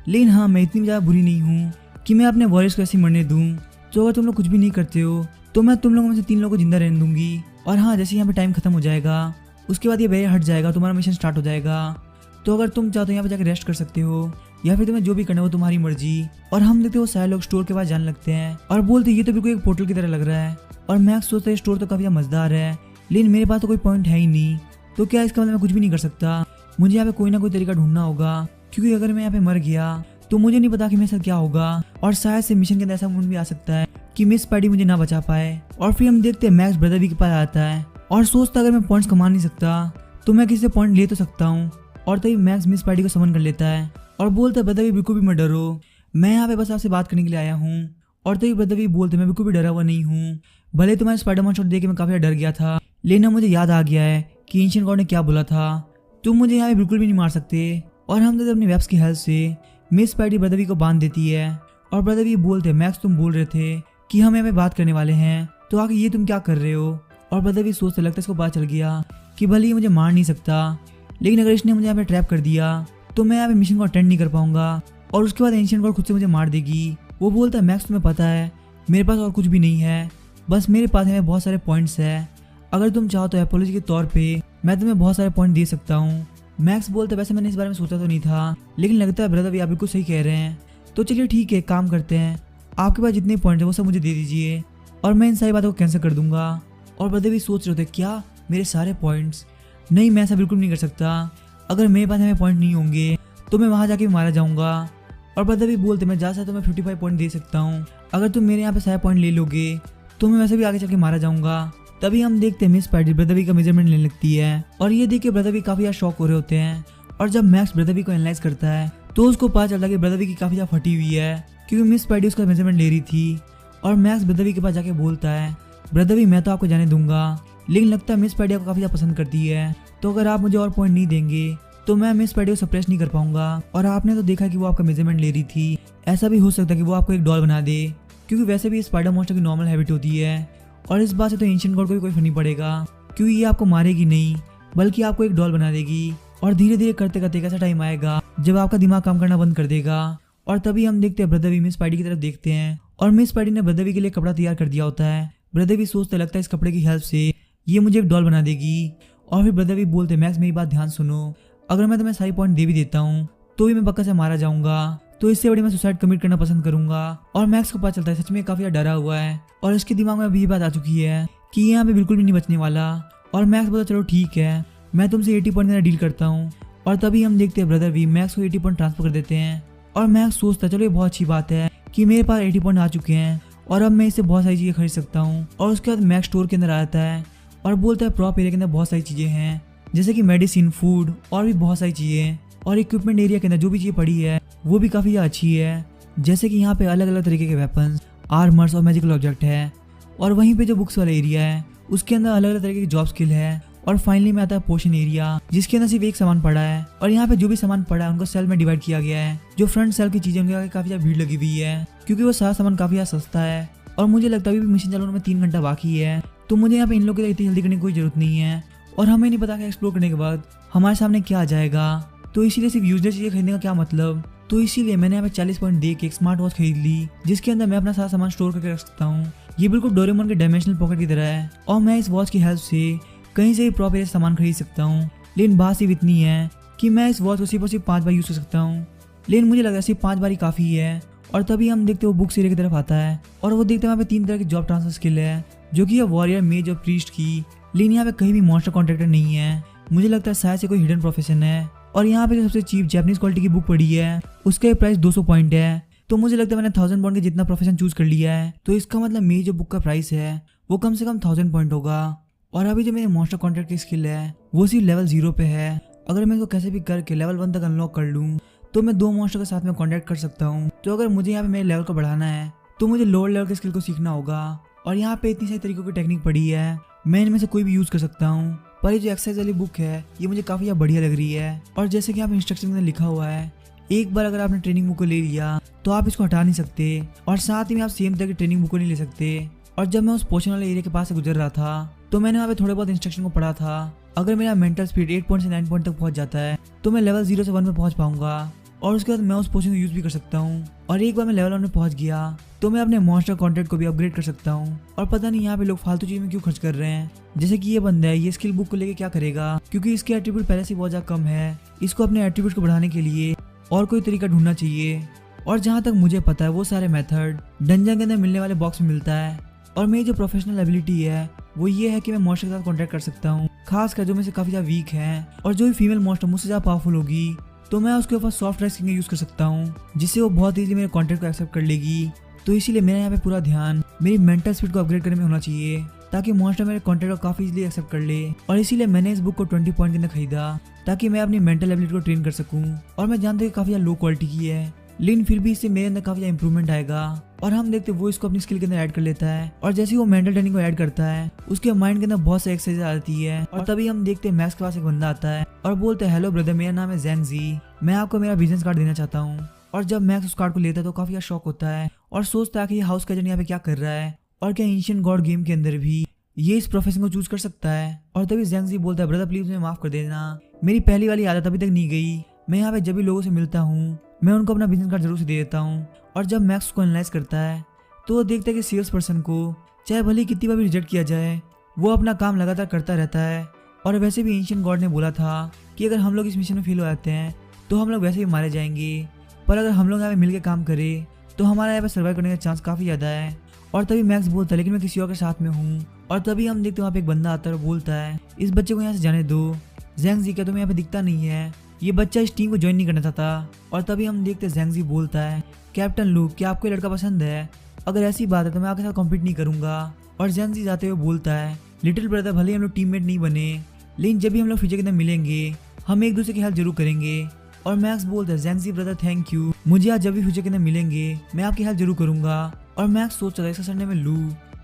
Speaker 1: लेकिन हाँ मैं इतनी ज़्यादा बुरी नहीं हूँ कि मैं अपने वॉरियर्स को ऐसे मरने दूँ, तो अगर तुम लोग कुछ भी नहीं करते हो तो मैं तुम लोगों में से 3 लोगों को जिंदा रहने दूंगी। और हाँ जैसे यहाँ पे टाइम खत्म हो जाएगा उसके बाद ये बैरियर हट जाएगा, तुम्हारा मिशन स्टार्ट हो जाएगा। तो अगर तुम चाहो तो यहाँ पे जाकर रेस्ट कर सकते हो, या फिर तुम्हें जो भी करना हो तुम्हारी मर्जी। और हम देखते हो सारे लोग स्टोर के पास जाने लगते हैं और बोलते ये तो बिल्कुल एक पोर्टल की तरह लग रहा है। और मैक्स सोचता है स्टोर तो काफ़ी मजेदार है, लेकिन मेरे पास तो कोई पॉइंट है ही नहीं, तो क्या इसका मतलब मैं कुछ भी नहीं कर सकता। मुझे यहाँ पे कोई ना कोई तरीका ढूंढना होगा, क्योंकि अगर मैं यहाँ पे मर गया तो मुझे नहीं पता कि मेरे साथ क्या होगा। और शायद से मिशन के अंदर ऐसा मूड भी आ सकता है कि मिस स्पाइडी मुझे ना बचा पाए। और फिर हम देखते हैं मैक्स ब्रदरवी के पास आता है और सोचता अगर मैं पॉइंट्स कमा नहीं सकता तो मैं किसी से पॉइंट ले तो सकता हूँ। और तभी मैक्स मिस स्पाइडी को समन कर लेता है और बोलता है ब्रदरवी बिल्कुल भी मत डरो, मैं यहाँ पे बस आपसे बात करने के लिए आया हूँ। और तभी ब्रदरवी बोलते मैं बिल्कुल भी डरा हुआ नहीं हूँ, भले तुम्हारे स्पाइडरमैन शॉट देख के मैं काफ़ी डर गया था, लेकिन मुझे याद आ गया है कि एंशिएंट गॉड ने क्या बोला था, तुम मुझे यहाँ पे बिल्कुल भी नहीं मार सकते। और हम तो अपनी वेब्स की हेल्प से मिस स्पाइडी ब्रदरवी को बांध देती है। और ब्रदरवी बोलते मैक्स तुम बोल रहे थे कि हम यहाँ पे बात करने वाले हैं, तो आगे ये तुम क्या कर रहे हो। और ब्रदर भी सोचते लगता है इसको पता चल गया कि भले ही मुझे मार नहीं सकता, लेकिन अगर इसने मुझे यहाँ पे ट्रैप कर दिया तो मैं यहाँ पे मिशन को अटेंड नहीं कर पाऊंगा और उसके बाद एंशिएंट गॉड खुद से मुझे मार देगी। वो बोलता है मैक्स तुम्हें पता है मेरे पास और कुछ भी नहीं है, बस मेरे पास में बहुत सारे पॉइंट्स है, अगर तुम चाहो तो एपोलॉजी के तौर पे मैं तुम्हें बहुत सारे पॉइंट दे सकता हूँ। मैक्स बोलता है वैसे मैंने इस बारे में सोचा तो नहीं था, लेकिन लगता है ब्रदर भी आप बिल्कुल सही कह रहे हैं, तो चलिए ठीक है काम करते हैं, आपके पास जितने पॉइंट है वो सब मुझे दे दीजिए और मैं इन सारी बातों को कैंसिल कर दूंगा। और ब्रदर भी सोच रहे थे क्या मेरे सारे पॉइंट्स, नहीं मैं ऐसा बिल्कुल नहीं कर सकता, अगर मेरे पास में पॉइंट नहीं होंगे तो मैं वहाँ जाके मारा जाऊँगा। और ब्रदर भी बोलते मैं ज़्यादा से तो मैं 55 पॉइंट दे सकता हूँ, अगर तुम मेरे यहाँ पे सारे पॉइंट ले लोगे तो मैं वैसे भी आगे चल के मारा जाऊँगा। तभी हम देखते हैं मिस स्पाइडर ब्रदर भी का मेजरमेंट लेने लगती है और ये देख के ब्रदर भी काफ़ी ज़्यादा शॉक हो रहे होते हैं। और जब मैक्स ब्रदर भी को एनालाइज करता है तो उसको पता चलता है कि ब्रदर भी की काफ़ी ज़्यादा फटी हुई है, क्योंकि मिस स्पाइडर उसका मेजरमेंट ले रही थी। और मैक्स ब्रदर भी के पास जाके बोलता है ब्रदर भी मैं तो आपको जाने दूंगा, लेकिन लगता है मिस स्पाइडर को काफ़ी ज़्यादा पसंद करती है, तो अगर आप मुझे और पॉइंट नहीं देंगे तो मैं मिस स्पाइडर को सप्रेस नहीं कर पाऊंगा। और आपने तो देखा कि वो आपका मेजरमेंट ले रही थी, ऐसा भी हो सकता है कि वो आपको एक डॉल बना दे, क्योंकि वैसे भी स्पाइडर मॉन्स्टर की नॉर्मल हैबिट होती है। और इस बात से तो एंशिएंट गॉड को भी कोई फर्क नहीं पड़ेगा, क्योंकि ये आपको मारेगी नहीं बल्कि आपको एक डॉल बना देगी। और धीरे धीरे करते करते एक ऐसा टाइम आएगा जब आपका दिमाग काम करना बंद कर देगा। और तभी हम देखते हैं ब्रदर भी मिस स्पाइडर की तरफ देखते हैं और मिस स्पाइडर ने ब्रदर भी के लिए कपड़ा तैयार कर दिया होता है। ब्रदर भी सोचते लगता है इस कपड़े की हेल्प से ये मुझे एक डॉल बना देगी। और फिर ब्रदर भी बोलते मैक्स मेरी बात ध्यान सुनो, अगर मैं तुम्हें सारी पॉइंट दे भी देता हूँ तो भी मैं पक्का से मारा जाऊंगा, तो इससे बड़ी मैं सुसाइड कमिट करना पसंद करूंगा। और मैक्स को पता चलता है सच में काफी डरा हुआ है और इसके दिमाग में अभी ये बात आ चुकी है कि ये यहाँ पे बिल्कुल भी नहीं बचने वाला। और मैक्स बोलता चलो ठीक है मैं तुमसे 80 पॉइंट का डील करता हूँ। और तभी हम देखते हैं ब्रदर भी मैक्स को 80 पॉइंट ट्रांसफर कर देते हैं और मैक्स सोचता है चलो ये बहुत अच्छी बात है कि मेरे पास 80 पॉइंट आ चुके हैं और अब मैं इससे बहुत सारी चीज़ें खरीद सकता हूँ। और उसके बाद मैक्स स्टोर के अंदर आता है और बोलता है प्रॉप एरिया के अंदर बहुत सारी चीज़ें हैं, जैसे कि मेडिसिन, फूड और भी बहुत सारी चीज़ें। और इक्विपमेंट एरिया के अंदर जो भी चीज़ें पड़ी है वो भी काफ़ी अच्छी है, जैसे कि यहाँ पे अलग अलग तरीके के वेपन्स, आर्मर्स और मैजिकल ऑब्जेक्ट है। और वहीं पे जो बुक्स वाला एरिया है उसके अंदर अलग अलग तरीके की जॉब स्किल है। और फाइनली में आता है पोशन एरिया, जिसके अंदर सिर्फ एक सामान पड़ा है और यहाँ पे जो भी सामान पड़ा है उनको सेल में डिवाइड किया गया है। जो फ्रंट सेल की चीजें उनके आगे काफी ज्यादा भीड़ लगी हुई है, क्योंकि वो सारा सामान काफी ज्यादा सस्ता है। और मुझे लगता है अभी भी मिशन चालू होने में 3 घंटा बाकी है, तो मुझे यहाँ पे इन लोगों के लिए इतनी जल्दी करने की कोई जरूरत नहीं है। और हमें नहीं पता कि एक्सप्लोर करने के बाद हमारे सामने क्या आ जाएगा, तो इसीलिए सिर्फ यूजलेस चीजें खरीदने का क्या मतलब। तो इसीलिए मैंने यहाँ पे 40 पॉइंट दे के एक स्मार्ट वॉच खरीद ली, जिसके अंदर मैं अपना सारा सामान स्टोर करके रख सकता हूँ। ये बिल्कुल डोरेमोन के डायमेंशनल पॉकेट की तरह है और मैं इस वॉच की हेल्प से कहीं से भी प्रॉपर सामान खरीद सकता हूँ। लेकिन बात सिर्फ इतनी है कि मैं इस वॉच को सिर्फ और सिर्फ 5 बार यूज कर सकता हूँ, लेकिन मुझे लग रहा है सिर्फ 5 बार ही काफ़ी है। और तभी हम देखते वो बुक्स एरिया की तरफ आता है और वो देखते हैं वहाँ पे 3 तरह की जॉब ट्रांसफर स्किल है, जो कि है वॉरियर, मेज और प्रीस्ट की। लेकिन यहाँ पे कहीं भी मॉन्स्टर कॉन्ट्रैक्टर नहीं है, मुझे लगता है शायद से कोई हिडन प्रोफेशन है। और यहाँ पे जो सबसे चीप जैपनीज क्वालिटी की बुक पड़ी है उसका प्राइस 200 पॉइंट है, तो मुझे लगता है मैंने 1000 पॉइंट के जितना प्रोफेशन चूज कर लिया है, तो इसका मतलब मेरी जो बुक का प्राइस है वो कम से कम 1000 पॉइंट होगा। और अभी जो मेरे मॉन्स्टर कॉन्ट्रैक्ट की स्किल है वो सिर्फ लेवल 0 पे है, अगर मैं इसको कैसे भी करके लेवल 1 तक अनलॉक कर लूँ तो मैं 2 मॉन्स्टर के साथ में कॉन्टैक्ट कर सकता हूँ। तो अगर मुझे यहाँ पे मेरे लेवल को बढ़ाना है तो मुझे लोअर लेवल के स्किल को सीखना होगा। और यहाँ पे इतनी सारी तरीकों की टेक्निक पड़ी है, मैं इनमें से कोई भी यूज कर सकता हूँ। पर ये जो एक्सरसाइज वाली बुक है ये मुझे काफी बढ़िया लग रही है। और जैसे कि आप इंस्ट्रक्शन में लिखा हुआ है, एक बार अगर आपने ट्रेनिंग बुक को ले लिया तो आप इसको हटा नहीं सकते, और साथ ही में आप सेम तरह की ट्रेनिंग बुक को नहीं ले सकते। और जब मैं उस पोर्शन वाले एरिया के पास से गुजर रहा था तो मैंने वहाँ पे थोड़े बहुत इंस्ट्रक्शन को पढ़ा था। अगर मेरा मेंटल स्पीड 8 पॉइंट से 9 पॉइंट तक पहुँच जाता है तो मैं लेवल 0 से 1 में पहुँच पाऊंगा, और उसके बाद मैं उस पोर्शन को यूज भी कर सकता हूँ। और एक बार मैं लेवल 1 में पहुँच गया तो मैं अपने मॉन्स्टर कॉन्ट्रैक्ट को भी अपग्रेड कर सकता हूँ। और पता नहीं यहाँ पे लोग फालतू चीज में क्यों खर्च कर रहे हैं, जैसे कि ये बंदा है ये स्किल बुक को लेके क्या करेगा, क्योंकि इसके एट्रीब्यूट पहले से बहुत ज्यादा कम है। इसको अपने एट्रीब्यूट को बढ़ाने के लिए और कोई तरीका ढूंढना चाहिए। और जहाँ तक मुझे पता है वो सारे मेथड डंजन के अंदर मिलने वाले बॉक्स में मिलता है। और मेरी जो प्रोफेशनल एबिलिटी है वो ये है कि मैं मॉन्स्टर के साथ कॉन्टैक्ट कर सकता हूँ, खासकर जो मेरे से काफी ज्यादा वीक है। और जो भी फीमेल मॉन्स्टर मुझसे ज्यादा पावरफुल होगी तो मैं उसके ऊपर सॉफ्ट ड्रेसिंग यूज कर सकता हूँ, जिससे वो बहुत इजीली मेरे कॉन्टैक्ट को एक्सेप्ट कर लेगी। तो इसीलिए मेरा यहाँ पे पूरा ध्यान मेरी मेंटल स्पीड को अपग्रेड करने में होना चाहिए, ताकि मॉन्स्टर मेरे कॉन्टैक्ट को काफी इजीली एक्सेप्ट कर ले। और इसीलिए मैंने इस बुक को 20 पॉइंट के अंदर खरीदा, ताकि मैं अपनी मेंटल एबिलिटी को ट्रेन कर सकूं। और मैं जानता हूँ कि काफी लो क्वालिटी की है, लेकिन फिर भी इससे मेरे अंदर काफी इंप्रूवमेंट आएगा। और हम देखते वो इसको अपनी स्किल के अंदर ऐड कर लेता है, और जैसे ही वो मेंटल ट्रेनिंग को ऐड करता है उसके माइंड के अंदर बहुत सारी एक्सरसाइज आती है। और तभी हम देखते हैं मैक्स के पास एक बंदा आता है और बोलते हैं हेलो ब्रदर, मेरा नाम है जैंग जी, मैं आपको मेरा बिजनेस कार्ड देना चाहता हूँ। और जब मैक्स उस कार्ड को लेता है तो काफी ज्यादा शॉक होता है और सोचता है कि ये हाउस का एजेंट यहाँ पे क्या कर रहा है, और क्या एंशिएंट गॉड गेम के अंदर भी ये इस प्रोफेशन को चूज कर सकता है। और तभी ज़ैंग बोलता है ब्रदर प्लीज मुझे माफ कर देना, मेरी पहली वाली आदत अभी तक नहीं गई। मैं यहाँ पे जब भी लोगों से मिलता हूँ मैं उनको अपना बिजनेस कार्ड जरूर से दे देता हूँ। और जब मैक्स को एनालाइज करता है तो वो देखता है कि सेल्स पर्सन को चाहे भले ही कितनी बार भी रिजेक्ट किया जाए वो अपना काम लगातार करता रहता है। और वैसे भी एंशिएंट गॉड ने बोला था कि अगर हम लोग इस मिशन में फेल हो जाते हैं तो हम लोग वैसे भी मारे जाएंगे, पर अगर हम लोग यहाँ पे मिलकर काम करें तो हमारा यहाँ पे सर्वाइव करने का चांस काफ़ी ज़्यादा है। और तभी मैक्स बोलता है लेकिन मैं किसी और के साथ में हूँ। और तभी हम देखते हैं वहाँ पे एक बंदा आता है और बोलता है इस बच्चे को यहाँ से जाने दो। ज़ैंग क्या तुम्हें यहाँ पे दिखता नहीं है? ये बच्चा इस टीम को ज्वाइन नहीं करना चाहता। और तभी हम देखते हैं ज़ैंग बोलता है कैप्टन लू क्या आपको ये लड़का पसंद है? अगर ऐसी बात है तो मैं आपके साथ कॉम्पीट नहीं करूंगा। और ज़ैंग जाते हुए बोलता है लिटिल ब्रदर भले ही हम लोग टीममेट नहीं बने लेकिन जब भी हम लोग फ्यूचर के अंदर मिलेंगे हम एक दूसरे की हेल्प जरूर करेंगे। और मैक्स बोलता है ज़ैंग ब्रदर थैंक यू, मुझे आज जब भी फ्यूचर के अंदर मिलेंगे मैं आपकी हेल्प जरूर करूंगा। और मैक्स सोच रहा था इसका सरनेम है लू,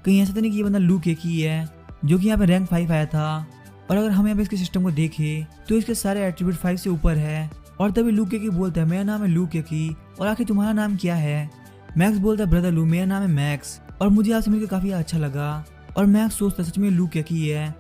Speaker 1: कहीं ऐसा तो नहीं कि ये बंदा लू केक ही है जो कि यहाँ पे रैंक 5 आया था। और अगर हम यहाँ पे इसके सिस्टम को देखें तो इसके सारे एट्रीब्यूट 5 से ऊपर है। और तभी लू केकी बोलता है मेरा नाम है लू केकी और आखिर तुम्हारा नाम क्या है? मैक्स बोलता है ब्रदर लू मेरा नाम है मैक्स और मुझे आपसे मिलकर काफ़ी अच्छा लगा। और मैक्स सोचता है सच में लू केकी है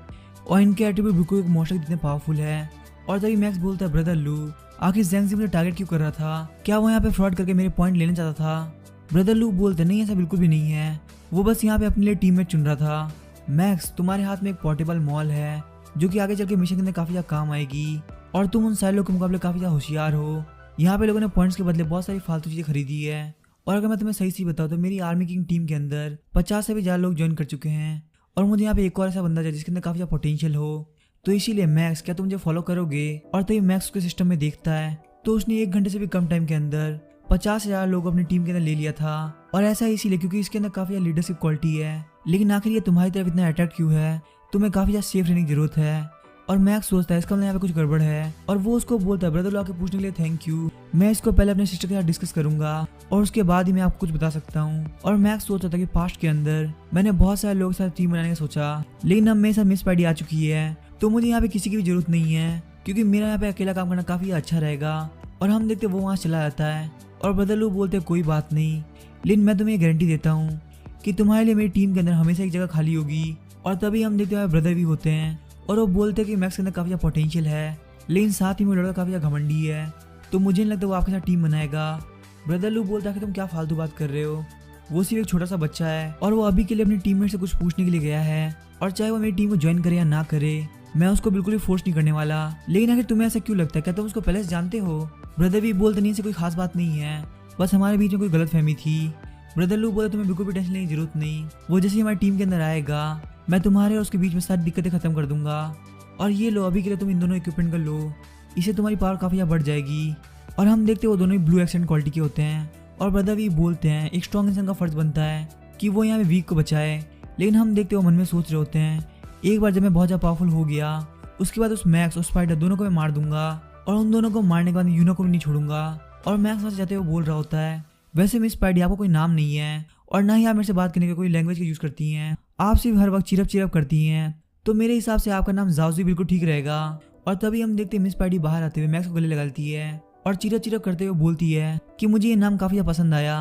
Speaker 1: और इनके एट्रीब्यूट बिल्कुल एक मॉन्स्टर कितने पावरफुल है। और तभी मैक्स बोलता है ब्रदर लू आखिर ज़ैंग मुझे टारगेट क्यों कर रहा था? क्या वो यहाँ पे फ्रॉड करके मेरे पॉइंट लेना चाहता था? ब्रदर लू बोलते नहीं ऐसा बिल्कुल भी नहीं है, वो बस यहाँ पे अपने लिए टीममेट चुन रहा था। मैक्स तुम्हारे हाथ में एक पोर्टेबल मॉल है जो कि आगे चल के मिशन के अंदर काफ़ी ज़्यादा काम आएगी और तुम उन सारे लोगों के मुकाबले काफ़ी ज़्यादा होशियार हो। यहाँ पे लोगों ने पॉइंट्स के बदले बहुत सारी फालतू चीज़ें खरीदी है। और अगर मैं तुम्हें सही सी बताऊँ तो मेरी आर्मी किंग टीम के अंदर 50 से भी ज़्यादा लोग ज्वाइन कर चुके हैं और मुझे यहाँ पे एक और ऐसा बंदा चाहिए जिसके अंदर काफ़ी ज़्यादा पोटेंशियल हो। तो इसीलिए मैक्स क्या तुम मुझे फॉलो करोगे? और तभी मैक्स उसके सिस्टम में देखता है तो उसने 1 घंटे से भी कम टाइम के अंदर 50,000 लोग अपनी टीम के अंदर ले लिया था। और ऐसा इसीलिए क्योंकि इसके अंदर काफ़ी ज़्यादा लीडरशिप क्वालिटी है। लेकिन आखिर ये तुम्हारी तरफ इतना अट्रैक्ट क्यों है? तुम्हें काफ़ी ज़्यादा सेफ रहने की जरूरत है। और मैक्स सोचता है इसका मतलब यहाँ पे कुछ गड़बड़ है और वो उसको बोलता है ब्रदर लो आके पूछने के लिए थैंक यू, मैं इसको पहले अपने सिस्टर के साथ डिस्कस करूंगा और उसके बाद ही मैं आपको कुछ बता सकता हूँ। और मैक्स सोचता था कि पास्ट के अंदर मैंने बहुत सारे लोगों के साथ टीम बनाने का सोचा लेकिन अब मेरे साथ मिस पैडी आ चुकी है तो मुझे यहाँ पे किसी की भी जरूरत नहीं है क्योंकि मेरा यहाँ पे अकेला काम करना काफ़ी अच्छा रहेगा। और हम देखते वो वहाँ चला जाता है और ब्रदर लू बोलते कोई बात नहीं लेकिन मैं तुम्हें गारंटी देता हूँ कि तुम्हारे लिए मेरी टीम के अंदर हमेशा एक जगह खाली होगी। और तभी हम देखते हैं ब्रदर भी होते हैं और वो बोलते हैं कि मैक्स के अंदर काफ़ी ज़्यादा पोटेंशियल है लेकिन साथ ही वो लड़का काफ़ी ज़्यादा घमंडी है तो मुझे नहीं लगता वो आपके साथ टीम बनाएगा। ब्रदर लू बोलता है कि तुम क्या फालतू बात कर रहे हो, वो सिर्फ एक छोटा सा बच्चा है और वो अभी के लिए अपनी टीममेट से कुछ पूछने के लिए गया है और चाहे वो मेरी टीम को ज्वाइन करे या ना करे मैं उसको बिल्कुल भी फोर्स नहीं करने वाला। लेकिन आखिर तुम्हें ऐसा क्यों लगता है? क्या तुम उसको पहले से जानते हो? ब्रदर भी बोलते नहीं से कोई खास बात नहीं है, बस हमारे बीच में कोई गलतफहमी थी। ब्रदर लू बोले तुम्हें बिल्कुल भी टेंशन लेने की जरूरत नहीं, वो जैसे ही हमारी टीम के अंदर आएगा मैं तुम्हारे और उसके बीच में सारी दिक्कतें खत्म कर दूंगा। और ये लो अभी के लिए तुम इन दोनों इक्विपमेंट कर लो, इससे तुम्हारी पावर काफ़ी ज़्यादा बढ़ जाएगी। और हम देखते वो दोनों ही ब्लू एक्सेंट क्वालिटी के होते हैं और ब्रदर भी बोलते हैं एक स्ट्रॉन्ग इंसान का फर्ज बनता है कि वो यहाँ पे वीक को बचाए। लेकिन हम देखते वो मन में सोच रहे होते हैं एक बार जब मैं बहुत ज़्यादा पावरफुल हो गया उसके बाद उस मैक्स और स्पाइडर दोनों को मैं मार दूंगा और उन दोनों को मारने के बाद यूनो को भी नहीं छोड़ूंगा। और मैक्स वहाँ से जाते हुए बोल रहा होता है वैसे मिस स्पाइडी आपको कोई नाम नहीं है और ना ही आप मेरे से बात करने के कोई लैंग्वेज का यूज़ करती हैं, आप सिर्फ हर वक्त चिरप चिरप करती हैं, तो मेरे हिसाब से आपका नाम जाओजी बिल्कुल ठीक रहेगा। और तभी हम देखते हैं मिस स्पाइडी बाहर आते हुए मैक्स को गले लगाती है और चिरप चिरप करते हुए बोलती है कि मुझे ये नाम काफ़ी ज़्यादा पसंद आया।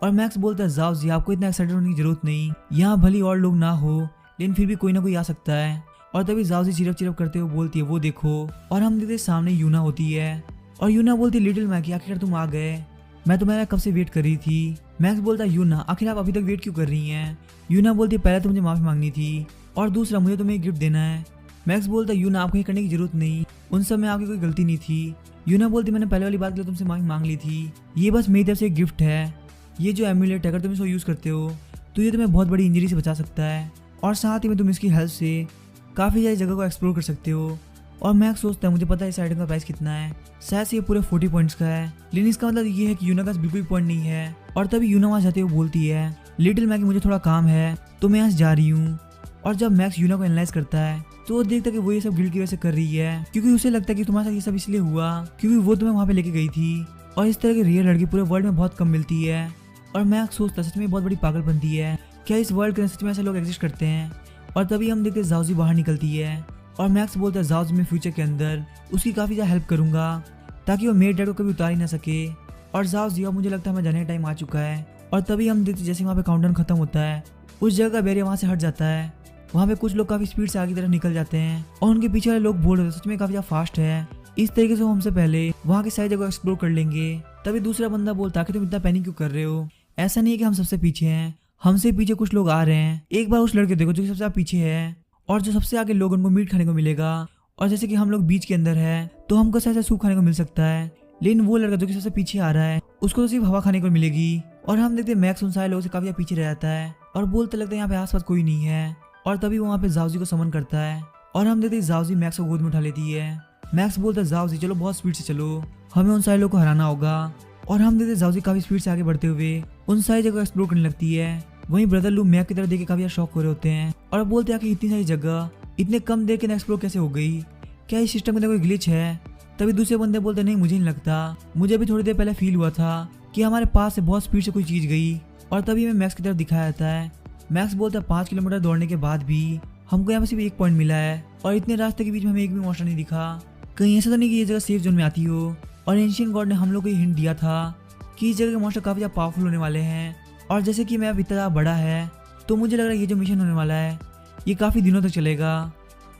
Speaker 1: और मैक्स बोलता है जाओजी आपको इतना एक्साइटेड होने की जरूरत नहीं, यहाँ भली और लोग ना हो लेकिन फिर भी कोई ना कोई आ सकता है। और तभी जाओजी चिरप चिरप करते हुए बोलती है वो देखो। और हम देखते सामने यूना होती है और यूना बोलती है लिटिल मैकी आखिर तुम आ गए, मैं तुम्हारा कब से वेट कर रही थी। मैक्स बोलता है यूना आखिर आप अभी तक वेट क्यों कर रही हैं? यूना बोलती है पहले तो मुझे माफ़ी मांगनी थी और दूसरा मुझे तुम्हें एक गिफ्ट देना है। मैक्स बोलता है यूना आपको ये करने की जरूरत नहीं, उन सब में आपकी कोई गलती नहीं थी। यूना बोलती मैंने पहले वाली बात के लिए तुमसे माफ़ी मांग ली थी, ये बस मेरी तरफ से एक गिफ्ट है। ये जो एम्यूलेट अगर तुम इसको यूज़ करते हो तो ये तुम्हें बहुत बड़ी इंजरी से बचा सकता है और साथ ही में तुम इसकी हेल्प से काफ़ी ज़्यादा जगह को एक्सप्लोर कर सकते हो। और मैक्स सोचता है मुझे पता है इस आइटम का प्राइस कितना है, शायद से ये पूरे 40 पॉइंट्स का है, लेकिन इसका मतलब ये है कि यूना का बिल्कुल पॉइंट नहीं है। और तभी यूना वहाँ जाते हुए बोलती है लिटिल मैकी मुझे थोड़ा काम है तो मैं यहाँ से जा रही हूँ। और जब मैक्स यूना को एनालाइज करता है तो वो देखता है कि वो ये सब गिल्ड की वजह से कर रही है क्योंकि उसे लगता है कि तुम्हारे साथ ये सब इसलिए हुआ क्योंकि वो तुम्हें वहाँ पे लेके गई थी और इस तरह की रियल लड़की पूरे वर्ल्ड में बहुत कम मिलती है। और मैक्स सोचता है सच में बहुत बड़ी पागलपंती है, क्या इस वर्ल्ड के सच में ऐसे लोग एग्जिस्ट करते हैं। और तभी हम देखते जाओजी बाहर निकलती है और मैक्स बोलता है जाओजी में फ्यूचर के अंदर उसकी काफ़ी ज़्यादा हेल्प करूंगा ताकि वो मेरे डैड को कभी उतार ही ना सके। और जाओजी अब मुझे लगता है हमें जाने का टाइम आ चुका है। और तभी हम देखते जैसे वहाँ पे काउंटडाउन खत्म होता है उस जगह का बैरियर वहाँ से हट जाता है वहाँ पे कुछ लोग काफी स्पीड से आगे की तरफ निकल जाते हैं और उनके पीछे वाले लोग बोल रहे हैं सच में काफी ज्यादा फास्ट है। इस तरीके से वो हमसे पहले वहाँ की सारी जगह एक्सप्लोर कर लेंगे। तभी दूसरा बंदा बोलता कि तुम इतना पैनिक क्यों कर रहे हो, ऐसा नहीं है कि हम सबसे पीछे हैं, हमसे पीछे कुछ लोग आ रहे हैं। एक बार उस लड़के देखो जो सबसे पीछे है और जो सबसे आगे लोग उनको मीट खाने को मिलेगा। और जैसे कि हम लोग बीच के अंदर है तो हमको ऐसा सूप खाने को मिल सकता है, लेकिन वो लड़का जो कि सबसे पीछे आ रहा है उसको तो सिर्फ हवा खाने को मिलेगी। और हम देखते हैं मैक्स उन सारे लोगों से काफी पीछे रह जाता है और बोलते लगता है यहाँ पे आसपास कोई नहीं है। और तभी वो वहाँ पे जाओजी को समन करता है और हम देखते हैं जाओजी मैक्स को गोद में उठा लेती है। मैक्स बोलता है जाओजी चलो बहुत स्पीड से चलो, हमें उन सारे लोगों को हराना होगा। और हम देखते हैं जाओजी काफी स्पीड से आगे बढ़ते हुए उन सारी जगह एक्सप्लोर करने लगती है। वहीं ब्रदर लू मैक की तरफ देख के काफी शॉक हो रहे होते हैं और बोलते हैं कि इतनी सारी जगह इतने कम देर के एक्सप्लोर कैसे हो गई, क्या इस सिस्टम के अंदर कोई ग्लिच है। तभी दूसरे बंदे बोलते नहीं मुझे नहीं लगता, मुझे भी थोड़ी देर पहले फील हुआ था कि हमारे पास से बहुत स्पीड से कोई चीज गई। और तभी हमें मैक्स की तरफ दिखाया जाता है। मैक्स बोलता है 5 किलोमीटर दौड़ने के बाद भी हमको यहाँ पे सिर्फ 1 पॉइंट मिला है और इतने रास्ते के बीच में हमें एक भी मॉन्स्टर नहीं दिखा। कहीं ऐसा तो नहीं कि ये जगह सेफ जोन में आती हो। और एंशिएंट गॉड ने हम लोग को हिंट दिया था कि इस जगह के मॉन्स्टर काफी ज्यादा पावरफुल होने वाले हैं। और जैसे कि मैं अब इतना बड़ा है तो मुझे लग रहा है ये जो मिशन होने वाला है ये काफी दिनों तक चलेगा।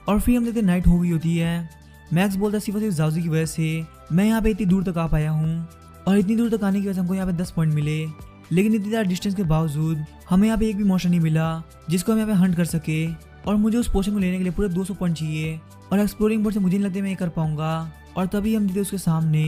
Speaker 1: और फिर हम देखते नाइट हो गई होती है। मैक्स बोलता है सिर्फ जाओजी की वजह से मैं यहाँ पे इतनी दूर तक आ पाया हूँ और इतनी दूर तक आने की वजह से हमको यहाँ पे 10 पॉइंट मिले, लेकिन इतनी ज़्यादा डिस्टेंस के बावजूद हमें यहाँ पे एक भी मॉन्स्टर नहीं मिला जिसको हम यहाँ पे हंट कर सके। और मुझे उस पोर्शन को लेने के लिए पूरे 200 पॉइंट चाहिए और एक्सप्लोरिंग बोर्ड से मुझे नहीं लगता मैं ये कर पाऊंगा। और तभी हम देखते उसके सामने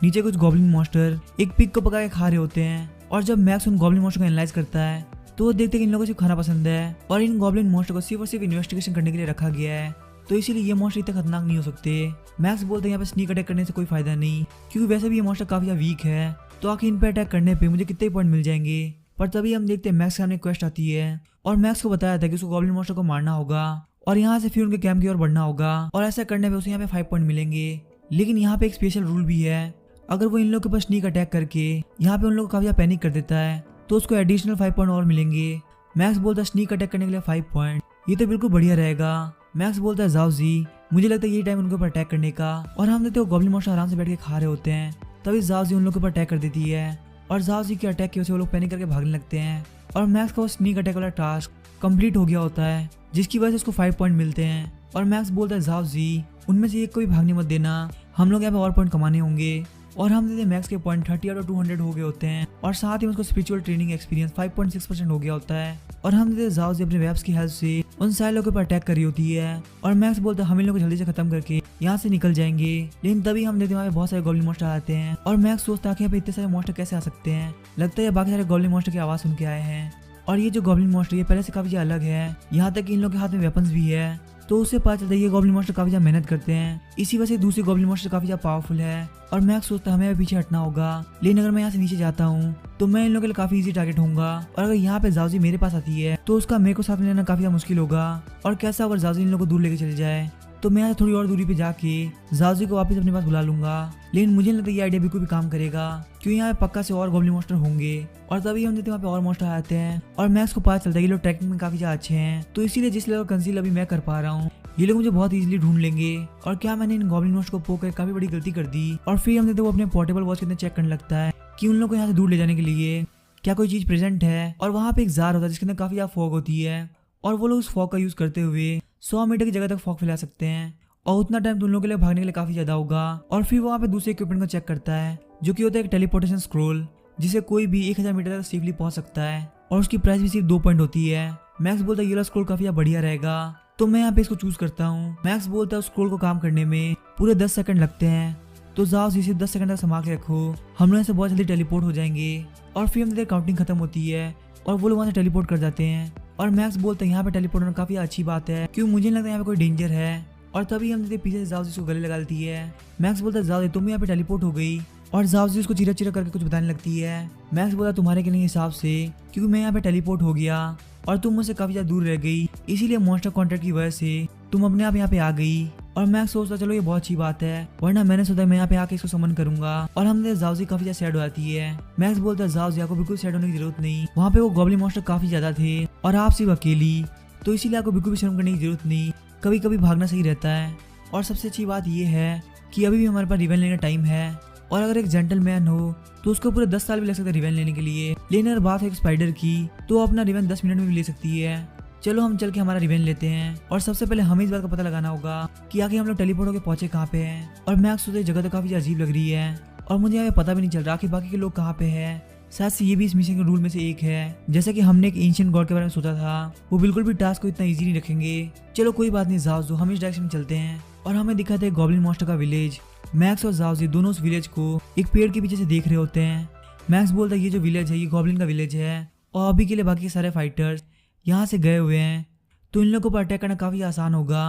Speaker 1: नीचे कुछ गॉब्लिन मॉन्स्टर एक पिग को पका के खा रहे होते हैं। और जब मैक्स उन गॉब्लिन मॉन्स्टर को एनालाइज करता है तो वो देखते हैं कि इन लोगों को सिर्फ खाना पसंद है और इन गॉब्लिन मॉन्स्टर को सिर्फ और सिर्फ इन्वेस्टिगेशन करने के लिए रखा गया है, तो इसीलिए ये मॉन्स्टर इतने खतरनाक नहीं हो सकते। मैक्स बोलते हैं यहाँ पे स्नीक अटैक करने से कोई फायदा नहीं, क्योंकि वैसे भी ये मॉन्स्टर काफी वीक है, तो आखिर इन पे अटैक करने पे मुझे कितने पॉइंट मिल जाएंगे। पर तभी हम देखते हैं मैक्स के सामने क्वेस्ट आती है और मैक्स को बताया था कि उसको गॉब्लिन मॉन्स्टर को मारना होगा और यहाँ से फिर उनके कैंप की ओर बढ़ना होगा और ऐसा करने पे उसे यहाँ पे 5 पॉइंट मिलेंगे। लेकिन यहाँ पे एक स्पेशल रूल भी है, अगर वो इन लोगों के ऊपर स्नीक अटैक करके यहाँ पे उन लोगों को काफी पैनिक कर देता है तो उसको एडिशनल 5 पॉइंट और मिलेंगे। मैक्स बोलता है स्नीक अटैक करने के लिए 5 पॉइंट, ये तो बिल्कुल बढ़िया रहेगा। मैक्स बोलता है जाओजी मुझे लगता है यही टाइम उनके ऊपर अटैक करने का। और हम देखते हो गॉब्लिन मॉन्स्टर आराम से बैठ के खा रहे होते हैं। तभी जाओजी उन लोगों के ऊपर अटैक कर देती है और जाओजी के अटैक की वजह से वो लोग पैनिक करके भागने लगते हैं और मैक्स का वो स्नीक अटैक वाला टास्क कंप्लीट हो गया होता है जिसकी वजह से उसको 5 पॉइंट मिलते हैं। और मैक्स बोलता है जाओजी उनमें से एक को भी भागने मत देना, हम लोग यहाँ पे और पॉइंट कमाने होंगे। और हम देखते हैं मैक्स के पॉइंट 30 आउट ऑफ 200 हो गए होते हैं और साथ ही उसको स्पिरिचुअल ट्रेनिंग एक्सपीरियंस 5.6% हो गया होता है। और हम देखते हैं जाओजी अपने वेब्स की हेल्प से उन सारे लोगों के ऊपर अटैक कर रही होती है और मैक्स बोलता है हम इन लोगों को जल्दी से खत्म करके यहाँ से निकल जाएंगे। लेकिन तभी हम देखते हैं वहाँ पे बहुत सारे गॉब्लिन मॉन्स्टर आते हैं और मैक्स सोचता है कि यहाँ पे इतने सारे मॉन्स्टर कैसे आ सकते हैं, लगता है बाकी सारे गॉब्लिन मॉन्स्टर की आवाज सुन के आए हैं। और ये जो गॉब्लिन मॉन्स्टर ये पहले से काफी अलग है, यहाँ तक कि इन लोगों के हाथ में वेपन्स भी है, तो उससे पता चलता है ये गॉब्लिन मॉन्स्टर काफी ज्यादा मेहनत करते हैं, इसी वजह से दूसरी गॉब्लिन मॉन्स्टर काफी ज्यादा पावरफुल है। और मैक्स सोचता है हमें पीछे हटना होगा, लेकिन अगर मैं यहाँ से नीचे जाता हूँ तो मैं इन लोगों के लिए काफी इजी टारगेट होऊंगा। और अगर यहाँ पे जाओजी मेरे पास आती है तो उसका मेरे को साथ में लेना काफी ज्यादा मुश्किल होगा। और कैसा अगर जाओजी इन लोगों को दूर लेके चले जाए तो मैं यहाँ थोड़ी और दूरी पे जाके जाओजी को वापस अपने पास बुला लूंगा। लेकिन मुझे नहीं लगता ये आइडिया बिल्कुल भी काम करेगा, क्योंकि यहाँ पे पक्का से और गॉब्लिन मॉन्स्टर होंगे। और तभी हम देखते हैं वहाँ पे और मॉन्स्टर आते हैं और मैक्स को पता चलता है कि लोग ट्रैकिंग में काफी ज्यादा अच्छे हैं, तो इसीलिए जिस लेवल कंसील अभी मैं कर पा रहा हूँ ये लोग मुझे बहुत इजीली ढूंढ लेंगे। और क्या मैंने इन गॉब्लिन मॉन्स्टर को पोक कर काफी बड़ी गलती कर दी। और फिर हम देखते वो अपने पोर्टेबल वॉच के अंदर चेक करने लगता है कि उन लोगों को यहाँ से दूर ले जाने के लिए क्या कोई चीज प्रेजेंट है। और वहाँ पे एक जार होता है जिसके अंदर काफी ज्यादा फॉग होती है और वो लोग उस फॉग का यूज करते हुए 100 मीटर की जगह तक फॉग फैला सकते हैं और उतना टाइम तो उन लोगों के लिए भागने के लिए काफी ज्यादा होगा। और फिर वहाँ पे दूसरे इक्विपमेंट को चेक करता है जो कि होता है एक टेलीपोर्टेशन स्क्रोल, जिसे कोई भी 1000 मीटर तक सेफली पहुंच सकता है और उसकी प्राइस भी सिर्फ 2 पॉइंट होती है। मैक्स बोलता है ये स्क्रोल काफी ज्यादा बढ़िया रहेगा, तो मैं यहाँ पे इसको चूज करता हूँ। मैक्स बोलता है उस स्क्रोल को काम करने में पूरे 10 सेकंड लगते हैं, तो जाओ इसे 10 सेकंड तक संभाल के रखो, हम लोग ऐसे बहुत जल्दी टेलीपोर्ट हो जाएंगे। और फिर हम काउंटिंग खत्म होती है और वो लोग वहाँ से टेलीपोर्ट कर जाते हैं। और मैक्स बोलता है यहाँ पे टेलीपोर्ट होना काफी अच्छी बात है, क्योंकि मुझे नहीं लगता यहाँ पे कोई डेंजर है। और तभी हम पीछे से जाओजी उसको गले लगा लेती है। मैक्स बोलता है जाओजी तुम यहाँ पे टेलीपोर्ट हो गई। और जाओजी उसको चिरा चिरा करके कुछ बताने लगती है। मैक्स बोलता तुम्हारे के नहीं हिसाब से, क्योंकि मैं यहाँ पे टेलीपोर्ट हो गया और तुम मुझसे काफी ज्यादा दूर रह गई, इसीलिए मॉन्स्टर कॉन्ट्रैक्ट की वजह से तुम अपने आप यहाँ पे आ गई। और मैक्स सोचता चलो ये बहुत अच्छी बात है, वरना मैंने सोचा मैं यहाँ पे आके इसको समन करूंगा। और हमने जाओजी काफी ज्यादा सैड हो जाती है। मैक्स बोलता है जाओजी आपको बिल्कुल सैड होने की जरूरत नहीं, वहाँ पे वो गॉब्लिन मॉन्स्टर काफी ज्यादा थे और आप सिर्फ अकेली, तो इसीलिए आपको बिल्कुल भी शर्म करने की जरूरत नहीं, कभी कभी भागना सही रहता है। और सबसे अच्छी बात यह है कि अभी भी हमारे पास रिवेंज लेने का टाइम है, और अगर एक जेंटलमैन हो तो उसको पूरे 10 साल भी लग सकते हैं रिवेंज लेने के लिए। लेकिन अगर बात है एक स्पाइडर की तो अपना रिवेंज 10 मिनट में भी ले सकती है। चलो हम चल के हमारा रिवेंज लेते हैं। और सबसे पहले हमें इस बात का पता लगाना होगा कि आखिर हम लोग टेलीपोर्ट होकर पहुंचे कहाँ पे हैं। और मैक्स सोचे जगह तो काफी अजीब लग रही है और मुझे यहाँ पे पता भी नहीं चल रहा कि बाकी के लोग कहाँ पे हैं। शायद से ये भी इस मिशन के रूल में से एक है। जैसे कि हमने एक एंशिएंट गॉड के बारे में सोचा था, वो बिल्कुल भी टास्क को इतना इजी नहीं रखेंगे। चलो कोई बात नहीं, जाओ हम इस डायरेक्शन में चलते हैं। और हमें दिखाते हैं गॉब्लिन मॉन्स्टर का विलेज। मैक्स और जाओजी दोनों उस विलेज को एक पेड़ के पीछे से देख रहे होते हैं। मैक्स बोलता है ये जो विलेज है ये गॉब्लिन का विलेज है और अभी के लिए बाकी सारे फाइटर्स यहाँ से गए हुए हैं, तो इन लोगों पर अटैक करना काफी आसान होगा।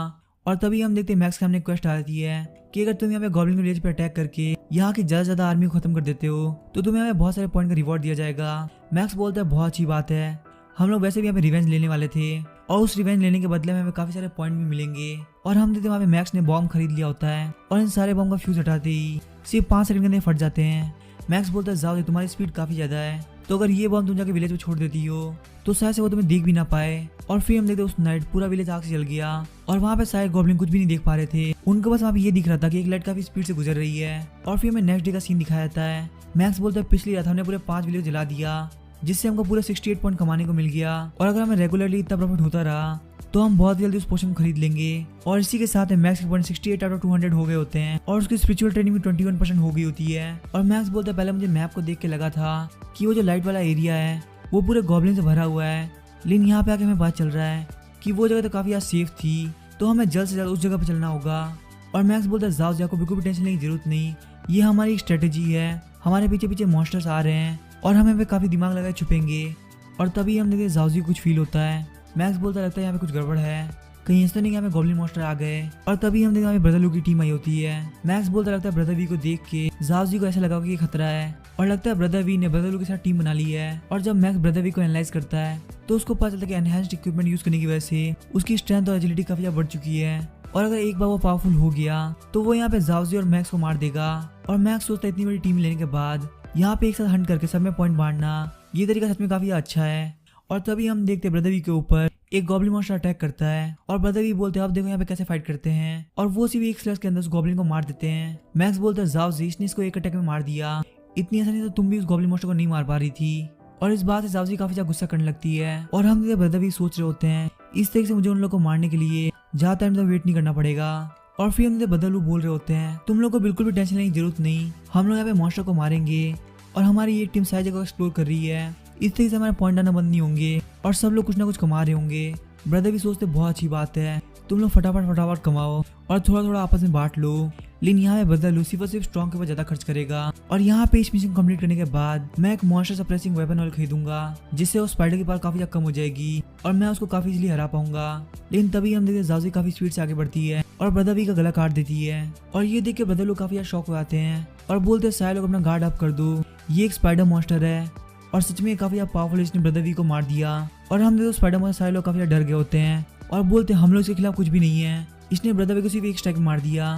Speaker 1: और तभी हम देखते हैं मैक्स के सामने क्वेस्ट आती है कि अगर तुम यहाँ पे गॉब्लिन विलेज पे अटैक करके यहाँ की ज्यादा ज्यादा आर्मी को खत्म कर देते हो तो तुम्हें यहाँ पे बहुत सारे पॉइंट का रिवॉर्ड दिया जाएगा। मैक्स बोलता है बहुत अच्छी बात है, हम लोग वैसे भी यहाँ पे रिवेंज लेने वाले थे और उस रिवेंज लेने के बदले में हमें काफी सारे पॉइंट भी मिलेंगे। और हम देखते हैं वहाँ पे मैक्स ने बॉम्ब खरीद लिया होता है और इन सारे बॉम्ब का फ्यूज हटाते ही सिर्फ 5 सेकंड के अंदर फट जाते हैं। मैक्स बोलता है जाओ तुम्हारी स्पीड काफी ज्यादा है, तो अगर ये बॉम्ब तुम जाके विलेज में छोड़ देती हो तो शायद से वो तुम्हें देख भी ना पाए। और फिर हम देखते उस नाइट पूरा विलेज आग से जल गया और वहाँ पे सारे गॉब्लिन कुछ भी नहीं देख पा रहे थे। उनको बस वहाँ पे ये दिख रहा था कि एक लाइट काफी स्पीड से गुजर रही है। और फिर हमें नेक्स्ट डे का सीन दिखाया जाता है। मैक्स बोलता है पिछली रात हमने पूरे 5 विलेज जला दिया जिससे हमको पूरे 68 पॉइंट कमाने को मिल गया और अगर हमें रेगुलरली इतना प्रॉफिट होता रहा तो हम बहुत जल्दी उस पोशन को खरीद लेंगे। और इसी के साथ मैक्स के पॉइंट 68 आउट ऑफ 200 हो गए होते हैं और उसकी स्पिरिचुअल ट्रेनिंग भी 21% हो गई होती है। और मैक्स बोलता है पहले मुझे मैप को देख के लगा था कि वो जो लाइट वाला एरिया है वो पूरे गॉब्लिन से भरा हुआ है, लेकिन यहाँ पे आके हमें बात चल रहा है कि वो जगह तो काफी सेफ थी, तो हमें जल्द से जल्द उस जगह पर चलना होगा। और मैक्स बोलता है जाओ को बिल्कुल भी टेंशन लेने की जरूरत नहीं, ये हमारी स्ट्रेटेजी है, हमारे पीछे पीछे मॉन्स्टर्स आ रहे हैं और हमें पे काफी दिमाग लगाए छुपेंगे। और तभी हम देखते जाओजी कुछ फील होता है। मैक्स बोलता लगता है यहाँ पे कुछ गड़बड़ है, कहीं ऐसा नहीं कि यहाँ पे गॉब्लिन मॉन्स्टर आ गए। और तभी हम देखते हैं ब्रदर लू की टीम आई होती है। मैक्स बोलता लगता है ब्रदर वी को देख के जाओजी को ऐसा लगा कि ये खतरा है और लगता है ब्रदर वी ने ब्रदर लू के साथ टीम बना ली है। और जब मैक्स ब्रदर वी को एनालाइज करता है तो उसको पता चलता है कि एनहांस्ड इक्विपमेंट यूज करने की वजह से उसकी स्ट्रेंथ और एजिलिटी काफी बढ़ चुकी है और अगर एक बार वो पावरफुल हो गया तो वो यहाँ पे जाओजी और मैक्स को मार देगा। और मैक्स सोचता है इतनी बड़ी टीम लेने के बाद यहाँ पे एक साथ हंट करके सब में पॉइंट बांटना ये तरीका सच में काफी अच्छा है। और तभी हम देखते हैं ब्रदर वी के ऊपर एक गॉब्लिन मॉन्स्टर अटैक करता है और ब्रदर वी बोलते हैं अब देखो यहाँ पे कैसे फाइट करते हैं और वो सिर्फ एक स्लैश के अंदर उस गॉब्लिन को मार देते हैं। मैक्स बोलता है जाओ इसने इसको एक अटैक में मार दिया, इतनी आसानी से तुम भी उस गॉब्लिन मॉन्स्टर को नहीं मार पा रही थी। और इस बात से जाओजी काफी ज्यादा गुस्सा करने लगती है और हम ब्रदर भी सोच रहे होते हैं इस तरीके से मुझे उन लोगों को मारने के लिए ज्यादा टाइम तक वेट नहीं करना पड़ेगा। और फिर हम बदलू बोल रहे होते हैं तुम लोग को बिल्कुल भी टेंशन लेने की जरूरत नहीं, हम लोग यहाँ पे मॉन्स्टर को मारेंगे और हमारी ये टीम सारी जगह एक्सप्लोर कर रही है, इस तरीके से हमारे पॉइंट आना बंद नहीं होंगे और सब लोग कुछ ना कुछ कमा रहे होंगे। ब्रदर भी सोचते बहुत अच्छी बात है, तुम लोग फटाफट कमाओ और थोड़ा थोड़ा आपस में बांट लो। लेकिन यहाँ पे ब्रदर लूसीफर सिर्फ स्ट्रॉन्ग के ऊपर ज्यादा खर्च करेगा और यहाँ पे इस मिशन कंप्लीट करने के बाद मैं एक मॉन्स्टर सप्रेसिंग वेपन ऑयल खरीदूंगा जिससे वो स्पाइडर की पावर काफी ज्यादा कम हो जाएगी और मैं उसको काफी इजीली हरा पाऊंगा। लेकिन तभी हम देखते जाओजी काफी स्पीड से आगे बढ़ती है और ब्रदर भी का गला काट देती है और ये देख के ब्रदर लोग काफी शॉक हो जाते हैं और बोलते हैं सारे लोग अपना गार्ड अप कर दो, ये एक स्पाइडर मॉन्स्टर है और सच में काफी पावरफुल इसने ब्रदर वी को मार दिया। और हम देखते स्पाइडर मॉन्स्टर सारे लोग काफी डर गए होते हैं और बोलते हम लोग इसके खिलाफ कुछ भी नहीं है, इसने ब्रदर वी को सिर्फ एक स्ट्राइक मार दिया।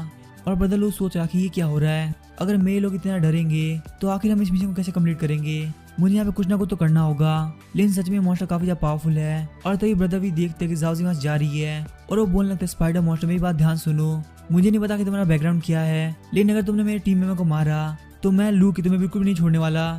Speaker 1: और ब्रदर लोग सोच रहा कि ये क्या हो रहा है, अगर मेरे लोग इतना डरेंगे तो आखिर हम इस मिशन को कैसे कंप्लीट करेंगे, मुझे यहाँ पे कुछ ना कुछ तो करना होगा। लेकिन सच में मॉन्स्टर काफी ज्यादा पावरफुल है। और तभी ब्रदर भी देखते कि जाओजी वहां जा रही है और वो बोलने लगता है स्पाइडर मॉन्स्टर मेरी बात ध्यान सुनो, मुझे नहीं पता कि तुम्हारा बैकग्राउंड क्या है, लेकिन अगर तुमने मेरे टीम मेंबर को मारा तो मैं लू की तुम्हें बिल्कुल भी नहीं छोड़ने वाला।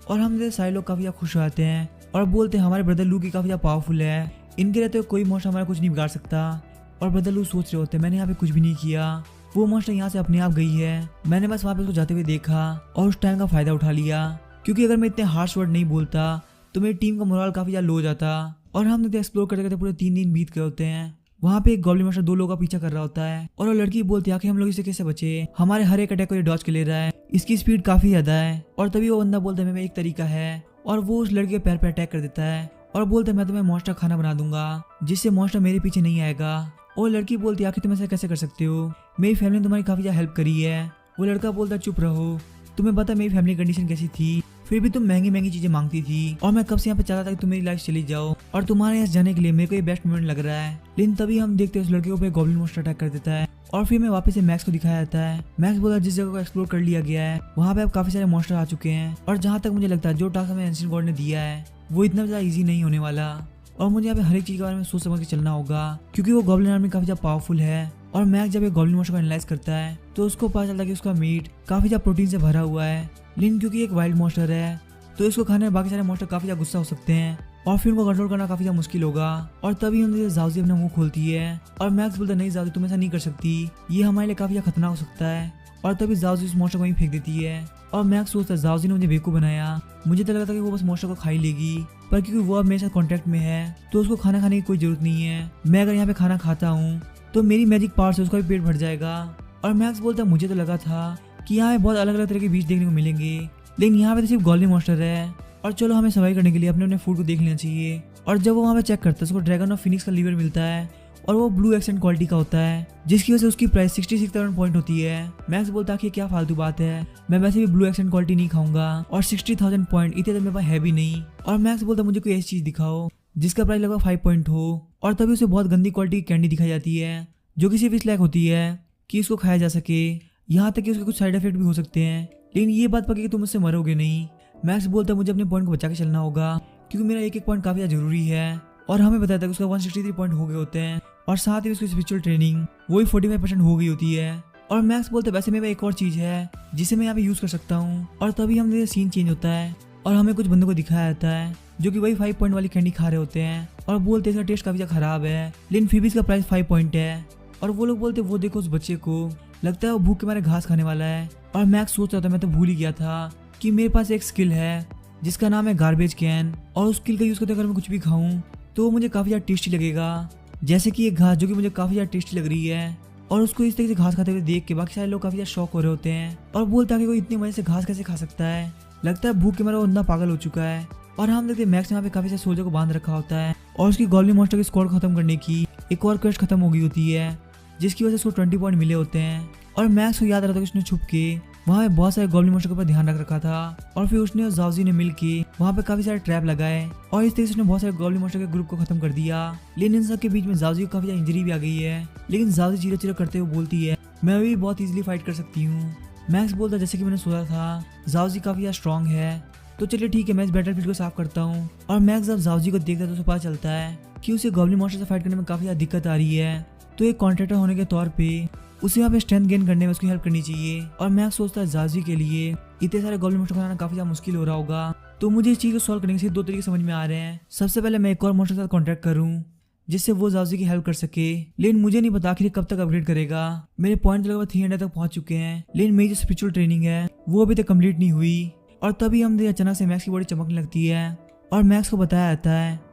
Speaker 1: और हम सारे लोग काफी ज्यादा खुश हो जाते हैं और बोलते हैं हमारे ब्रदर लू की काफी ज्यादा पावरफुल है, इनके रहते हुए कोई मॉन्स्टर हमारा कुछ नहीं बिगाड़ सकता। और ब्रदर लू सोच रहे होते हैं मैंने यहाँ पे कुछ भी नहीं किया, वो मॉन्स्टर यहाँ से अपने आप गई है, मैंने बस वहाँ पे उसको जाते हुए देखा और उस टाइम का फायदा उठा लिया, क्योंकि अगर मैं इतने हार्श वर्ड नहीं बोलता तो मेरी टीम का मोरल काफी ज्यादा लो हो जाता। और हम एक्सप्लोर करते करते पूरे 3 दिन बीत गए होते हैं। वहाँ पे एक गॉब्लिन मॉन्स्टर 2 लोगों का पीछा कर रहा होता है और वो लड़की बोलती है कि हम लोग इसे कैसे बचे, हमारे हर एक अटैक को ये डॉज के ले रहा है, इसकी स्पीड काफी ज्यादा है। और तभी वो बंदा बोलता है मेरे में एक तरीका है और वो उस लड़के के पैर पे अटैक कर देता है और बोलता है मैं तुम्हें मॉन्स्टर खाना बना दूंगा जिससे मॉन्स्टर मेरे पीछे नहीं आएगा। और लड़की बोलती है आखिर तुम ऐसा कैसे कर सकते हो, मेरी फैमिली ने तुम्हारी काफी ज्यादा हेल्प करी है। वो लड़का बोलता है चुप रहो, तुम्हें पता मेरी फैमिली कंडीशन कैसी थी, फिर भी तुम महंगी महंगी चीजें मांगती थी और मैं कब से यहाँ पे चाहता था कि तुम मेरी लाइफ चली जाओ और तुम्हारे यहाँ जाने के लिए मेरे को ये बेस्ट मोमेंट लग रहा है। लेकिन तभी हम देखते हैं उस लड़के के ऊपर गॉब्लिन मॉन्स्टर अटैक कर देता है और फिर मैं वापस से मैक्स को दिखाया जाता है। मैक्स बोला जिस जगह को एक्सप्लोर कर लिया गया है वहाँ पे अब काफी सारे मॉन्स्टर आ चुके हैं और जहाँ तक मुझे लगता है जो टास्क हमें एंशिएंट गॉड ने दिया है वो इतना ज्यादा ईजी नहीं होने वाला और मुझे यहाँ पे हर एक चीज के बारे में सोच समझ के चलना होगा, क्योंकि वो गॉब्लिन आर्मी काफी ज्यादा पावरफुल है। और मैक्स जब एक गॉब्लिन मॉन्स्टर को एनालाइज करता है तो उसको पता चलता है कि उसका मीट काफी ज्यादा प्रोटीन से भरा हुआ है, लेकिन क्योंकि एक वाइल्ड मॉन्स्टर है तो इसको खाने में बाकी सारे मॉन्स्टर काफी ज्यादा गुस्सा हो सकते हैं और फिर उनको कंट्रोल करना काफी ज्यादा मुश्किल होगा। और तभी हम जाओजी अपना मुंह खोलती है और मैक्स बोलता नहीं जाओजी तुम ऐसा नहीं कर सकती, ये हमारे लिए काफी ज्यादा खतरनाक हो सकता है। और तभी जाओजी उस मॉन्स्टर को वहीं फेंक देती है और मैक्स सोचता है जाओजी ने मुझे बेवकूफ बनाया, मुझे तो लगा था कि वो बस मॉन्स्टर को खा ही लेगी, पर क्योंकि वो अब मेरे साथ कॉन्टेक्ट में है तो उसको खाना खाने की कोई जरूरत नहीं है। मैं अगर यहाँ पे खाना खाता हूँ तो मेरी मैजिक पावर से उसका भी पेट भर जाएगा। और मैक्स बोलता है मुझे तो लगा था कि यहाँ पे बहुत अलग अलग तरह के बीज देखने को मिलेंगे, लेकिन यहाँ पे तो सिर्फ गोल्डी मॉन्स्टर है और चलो हमें सर्वाइव करने के लिए अपने अपने फूड को देख लेना चाहिए। और जब वो वहाँ पे चेक करता है उसको ड्रैगन ऑफ फिनिक्स का लीवर मिलता है और वो ब्लू एक्सेंट क्वालिटी का होता है, जिसकी वजह से उसकी प्राइस 66,000 पॉइंट होती है। मैक्स बोलता है कि क्या फालतू बात है, मैं वैसे भी ब्लू एक्सेंट क्वालिटी नहीं खाऊंगा और 60,000 पॉइंट इतने तो मेरे पास है भी नहीं। और मैक्स बोलता है मुझे कोई ऐसी चीज दिखाओ जिसका प्राइस लगभग 5 पॉइंट हो। और तभी उसे बहुत गंदी क्वालिटी की कैंडी दिखाई जाती है जो कि सिर्फ इस लायक होती है कि इसको खाया जा सके, यहाँ तक कि उसके कुछ साइड इफेक्ट भी हो सकते हैं, लेकिन ये बात पक्की कि तुम मुझसे मरोगे नहीं। मैक्स बोलता है मुझे अपने पॉइंट को बचा के चलना होगा क्योंकि मेरा एक एक पॉइंट काफी जरूरी है। और हमें बताया था कि उसका 163 पॉइंट हो गए होते हैं और साथ ही उसकी स्पिरिचुअल ट्रेनिंग वो भी 45% हो गई होती है। और मैक्स बोलते वैसे मेरे पास एक और चीज है जिसे मैं यहाँ पे यूज कर सकता हूँ। और तभी हम सीन चेंज होता है और हमें कुछ बंदों को दिखाया जाता है जो कि वही 5 पॉइंट वाली कैंडी खा रहे होते हैं और बोलते इसका टेस्ट काफी ज्यादा खराब है, लेकिन फिर भी इसका प्राइस 5 पॉइंट है। और वो लोग बोलते वो देखो उस बच्चे को, लगता है वो भूख के मारे घास खाने वाला है। और मैक्स सोच रहा था मैं तो भूल ही गया था कि मेरे पास एक स्किल है जिसका नाम है गार्बेज कैन, और उस स्किल का यूज करते अगर मैं कुछ भी खाऊं तो मुझे काफी ज्यादा टेस्टी लगेगा, जैसे कि एक घास जो कि मुझे काफी ज्यादा टेस्टी लग रही है। और उसको इस तरह से घास खाते हुए देख के बाकी सारे लोग काफी ज्यादा शॉक हो रहे होते हैं और बोलता है कि कोई इतनी मजे से घास कैसे खा सकता है, लगता है भूख के मारे वो इतना पागल हो चुका है। और हम देखते मैक्स यहाँ पे काफी सारे सोल्जर को बांध रखा होता है और उसकी गोल्डन मॉन्स्टर की स्क्वाड खत्म करने की एक और क्वेस्ट खत्म हो गई होती है, जिसकी वजह से उसको 20 पॉइंट मिले होते हैं। और मैक्स को याद आ रहा था कि उसने छुप के वहाँ पे बहुत सारे गोल्डन मॉन्स्टर के ऊपर ध्यान रख रखा था और फिर उसने और जाओजी ने मिलके वहाँ पे काफी सारे ट्रैप लगाए और इस तरह से उसने बहुत सारे गोल्डन मॉन्स्टर के ग्रुप को खत्म कर दिया। लेकिन इन सब के बीच में जाओजी को काफी इंजरी भी आ गई है, लेकिन जाओजी चिरा चिरा करते हुए बोलती है मैं भी बहुत इजीली फाइट कर सकती हूँ। मैक्स बोलता जैसे कि मैंने सोचा था जाओजी काफी ज्यादा स्ट्रॉन्ग है, तो चलिए ठीक है मैं इस बैटलफील्ड को साफ करता हूँ। और मैक्स जब जाओजी को देखता है तो उसे पता चलता है कि उसे गोल्डन मॉन्स्टर से फाइट करने में काफी ज्यादा दिक्कत आ रही है, तो एक कॉन्ट्रैक्टर होने के तौर पे उसे यहाँ पे स्ट्रेंथ गेन करने में उसकी हेल्प करनी चाहिए। और मैक्स सोचता है जाओजी के लिए इतने सारे गोल्डन मॉन्स्टर बनाना काफी ज्यादा मुश्किल हो रहा होगा, तो मुझे इस चीज को सॉल्व करने के 2 तरीके समझ में आ रहे हैं। सबसे पहले मैं एक और मॉन्स्टर के साथ कॉन्ट्रैक्ट करूँ जिससे वो जाओजी की हेल्प कर सके, लेकिन मुझे नहीं पता आखिर कब तक अपग्रेड करेगा। मेरे पॉइंट लगभग 300 तक पहुंच चुके हैं, लेकिन मेरी जो स्पिरिचुअल ट्रेनिंग है वो अभी तक कंप्लीट नहीं हुई। और तभी हम अचानक से मैक्स की बॉडी चमकने लगती है और मैक्स को बताया जाता है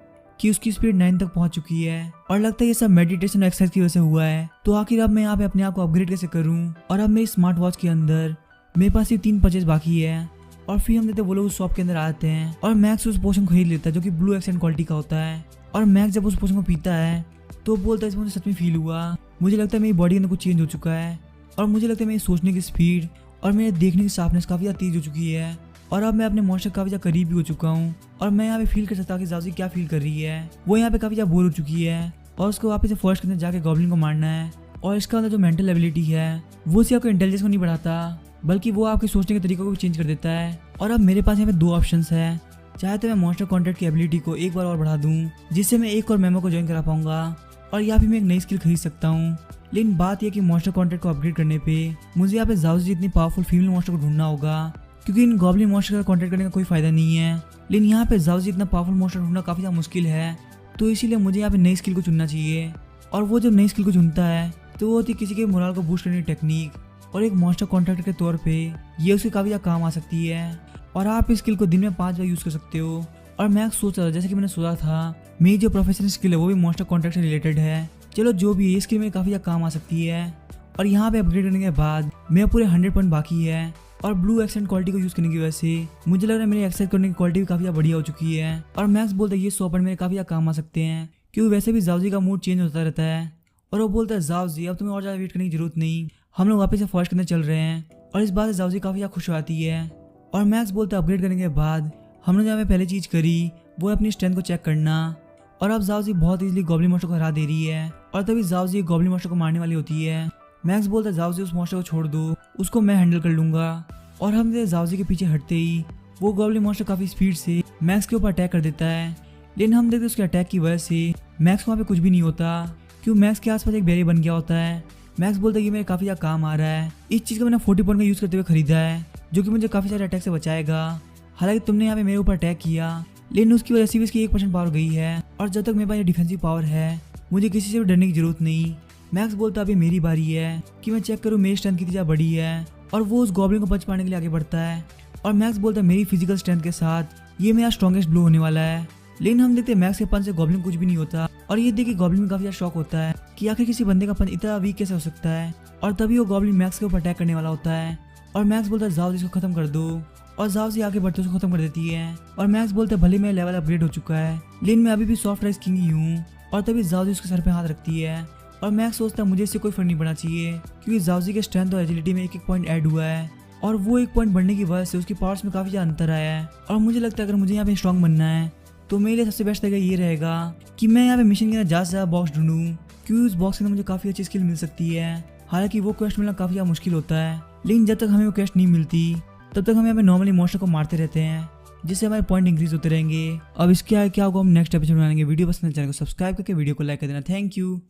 Speaker 1: कि उसकी स्पीड 9 तक पहुंच चुकी है और लगता है ये सब मेडिटेशन एक्सरसाइज की वजह से हुआ है। तो आखिर अब मैं यहाँ पे अपने आप को अपग्रेड कैसे करूँ। और अब मेरी स्मार्ट वॉच के अंदर मेरे पास सिर्फ 3 परचेज बाकी है। और फिर हम देखते वो लोग उस शॉप के अंदर आते हैं और मैक्स उस पोशन खरीद लेता है जो कि ब्लू एक्सेंट क्वालिटी का होता है। और मैक्स जब उस पोशन को पीता है तो बोलता है इसमें मुझे सच में फील हुआ, मुझे लगता है मेरी बॉडी के अंदर कुछ चेंज हो चुका है और मुझे लगता है मेरी सोचने की स्पीड और मेरे देखने की शार्पनेस काफी ज्यादा तेज हो चुकी है और अब मैं अपने मॉन्स्टर काफी ज्यादा करीब भी हो चुका हूँ। और मैं यहाँ पे फील कर सकता हूँ कि जाओजी क्या फील कर रही है। वो यहाँ पे काफी ज्यादा बोर हो चुकी है और उसको वापस से फॉरेस्ट के अंदर जाके गॉब्लिन को मारना है। और इसका अंदर जो मेंटल एबिलिटी है वो सिर्फ आपको इंटेलिजेंस को नहीं बढ़ाता बल्कि वो आपके सोचने के तरीकों को भी चेंज कर देता है। और अब मेरे पास यहाँ पे 2 ऑप्शन है, चाहे तो मैं मॉन्स्टर कॉन्ट्रैक्ट की एबिलिटी को एक बार और बढ़ा दूँ जिससे मैं एक और मेमो को ज्वाइन करा पाऊंगा, और या फिर मैं एक नई स्किल खरीद सकता हूँ। लेकिन बात यह कि मॉन्स्टर कॉन्ट्रैक्ट को अपग्रेड करने पे मुझे यहाँ पे जाओजी जितनी पावरफुल फीमेल मॉन्स्टर को ढूंढना होगा, क्योंकि इन गॉब्लिन मॉन्स्टर का कॉन्ट्रैक्ट करने का कोई फायदा नहीं है। लेकिन यहाँ पे जाओजी इतना पावरफुल मॉन्स्टर ढूंढना काफी ज्यादा मुश्किल है, तो इसीलिए मुझे यहाँ पे नई स्किल को चुनना चाहिए। और वो जब नई स्किल को चुनता है तो वो होती किसी के मोरल को बूस्ट करने की टेक्निक, और एक मॉन्स्टर कॉन्ट्रैक्टर के तौर पे ये उसके काफी ज्यादा काम आ सकती है। और आप इस स्किल को दिन में 5 बार यूज कर सकते हो। और मैं सोच रहा था जैसे कि मैंने सोचा था मेरी जो प्रोफेशनल स्किल है वो भी मॉन्स्टर कॉन्ट्रैक्ट से रिलेटेड है। चलो जो भी है स्किल में काफी ज्यादा काम आ सकती है। और यहाँ पे अपग्रेड करने के बाद मेरा पूरे 100 पॉइंट बाकी है और ब्लू एक्सेंट क्वालिटी को यूज करने की वजह से मुझे लग रहा है मेरी एक्सेंट करने की क्वालिटी भी काफी ज्यादा बढ़िया हो चुकी है। और मैक्स बोलता है ये 100 पॉइंट मेरे काफी ज्यादा काम आ सकते हैं, क्योंकि वैसे भी जाओजी का मूड चेंज होता रहता है। और वो बोलता है जाओजी अब तुम्हें और ज्यादा वेट करने की जरूरत नहीं, हम लोग वापस से फॉरेस्ट के अंदर चल रहे हैं। और इस बात से जाओजी काफी ज्यादा खुश हो आती है। और मैक्स बोलता है अपग्रेड करने के बाद हमने जहाँ पे पहले चीज करी वो है अपनी स्ट्रेंथ को चेक करना। और अब जाओजी बहुत इजीली गॉब्लिन मॉन्स्टर को हरा दे रही है और तभी जाओजी गॉब्लिन मॉन्स्टर को मारने वाली होती है। मैक्स बोलता है जाओजी उस मॉन्स्टर को छोड़ दो, उसको मैं हैंडल कर लूंगा। और हम जाओजी के पीछे हटते ही वो गॉब्लिन मॉन्स्टर काफी स्पीड से मैक्स के ऊपर अटैक कर देता है। लेकिन हम देखते उसके अटैक की वजह से मैक्स वहाँ पे कुछ भी नहीं होता, क्योंकि मैक्स के आसपास एक बैरियर बन गया होता है। मैक्स बोलता है कि मेरे काफी ज्यादा काम आ रहा है, इस चीज को मैंने 40 पॉइंट का यूज करते हुए खरीदा है जो कि मुझे काफी सारे अटैक से बचाएगा। हालांकि तुमने यहाँ पे मेरे ऊपर अटैक किया लेकिन उसकी वजह से भी इसकी 1% पावर गई है और जब तक मेरे पास ये डिफेंसिव पावर है मुझे किसी से भी डरने की जरूरत नहीं। मैक्स बोलता अभी मेरी बारी है कि मैं चेक करूँ मेरी स्ट्रेंथ कितनी ज्यादा बड़ी है और वो उस गॉब्लिन को पंच मारने के लिए आगे बढ़ता है और मैक्स बोलता है मेरी फिजिकल स्ट्रेंथ के साथ ये मेरा स्ट्रॉन्गेस्ट ब्लो होने वाला है। लेकिन हम देखते हैं मैक्स के पंच से गॉब्लिन कुछ भी नहीं होता और ये देख के गॉब्लिन में काफी ज्यादा शॉक होता है कि आखिर किसी बंदे का पंच इतना वीक कैसे हो सकता है। और तभी वो गॉब्लिन मैक्स के ऊपर अटैक करने वाला होता है और मैक्स बोलता है जाओ इसको खत्म कर दो और जाओ से आगे बढ़ते उसको खत्म कर देती है। और मैक्स बोलता है भले मेरा लेवल अपग्रेड हो चुका है लेकिन मैं अभी भी सॉफ्ट राइस किंग ही हूँ। और तभी जाओ उसके सर पे हाथ रखती है और मैक्स सोचता है मुझे इससे कोई फर्क नहीं पड़ना चाहिए क्योंकि जाओजी के स्ट्रेंथ और एजिलिटी में एक पॉइंट ऐड हुआ है और वो 1 पॉइंट बढ़ने की वजह से उसकी पावर्स में काफी ज्यादा अंतर आया है। और मुझे लगता है अगर मुझे यहाँ पे स्ट्रॉन्ग बनना है तो मेरे लिए सबसे बेस्ट तरीका ये रहेगा कि मैं यहाँ पे मिशन के अंदर ज्यादा से ज्यादा बॉक्स ढूंढूं क्योंकि उस बॉक्स के अंदर मुझे काफी अच्छी स्किल मिल सकती है। हालांकि वो क्वेस्ट मिलना काफी ज्यादा मुश्किल होता है लेकिन जब तक हमें वो क्वेस्ट नहीं मिलती तब तक हम यहाँ पे नॉर्मली मॉन्स्टर को मारते रहते हैं जिससे हमारे पॉइंट इंक्रीज होते रहेंगे। अब इसके आगे क्या होगा हम नेक्स्ट एपिसोड में बनाएंगे। वीडियो पसंद है चैनल को सब्सक्राइब करके वीडियो को लाइक कर देना। Thank you.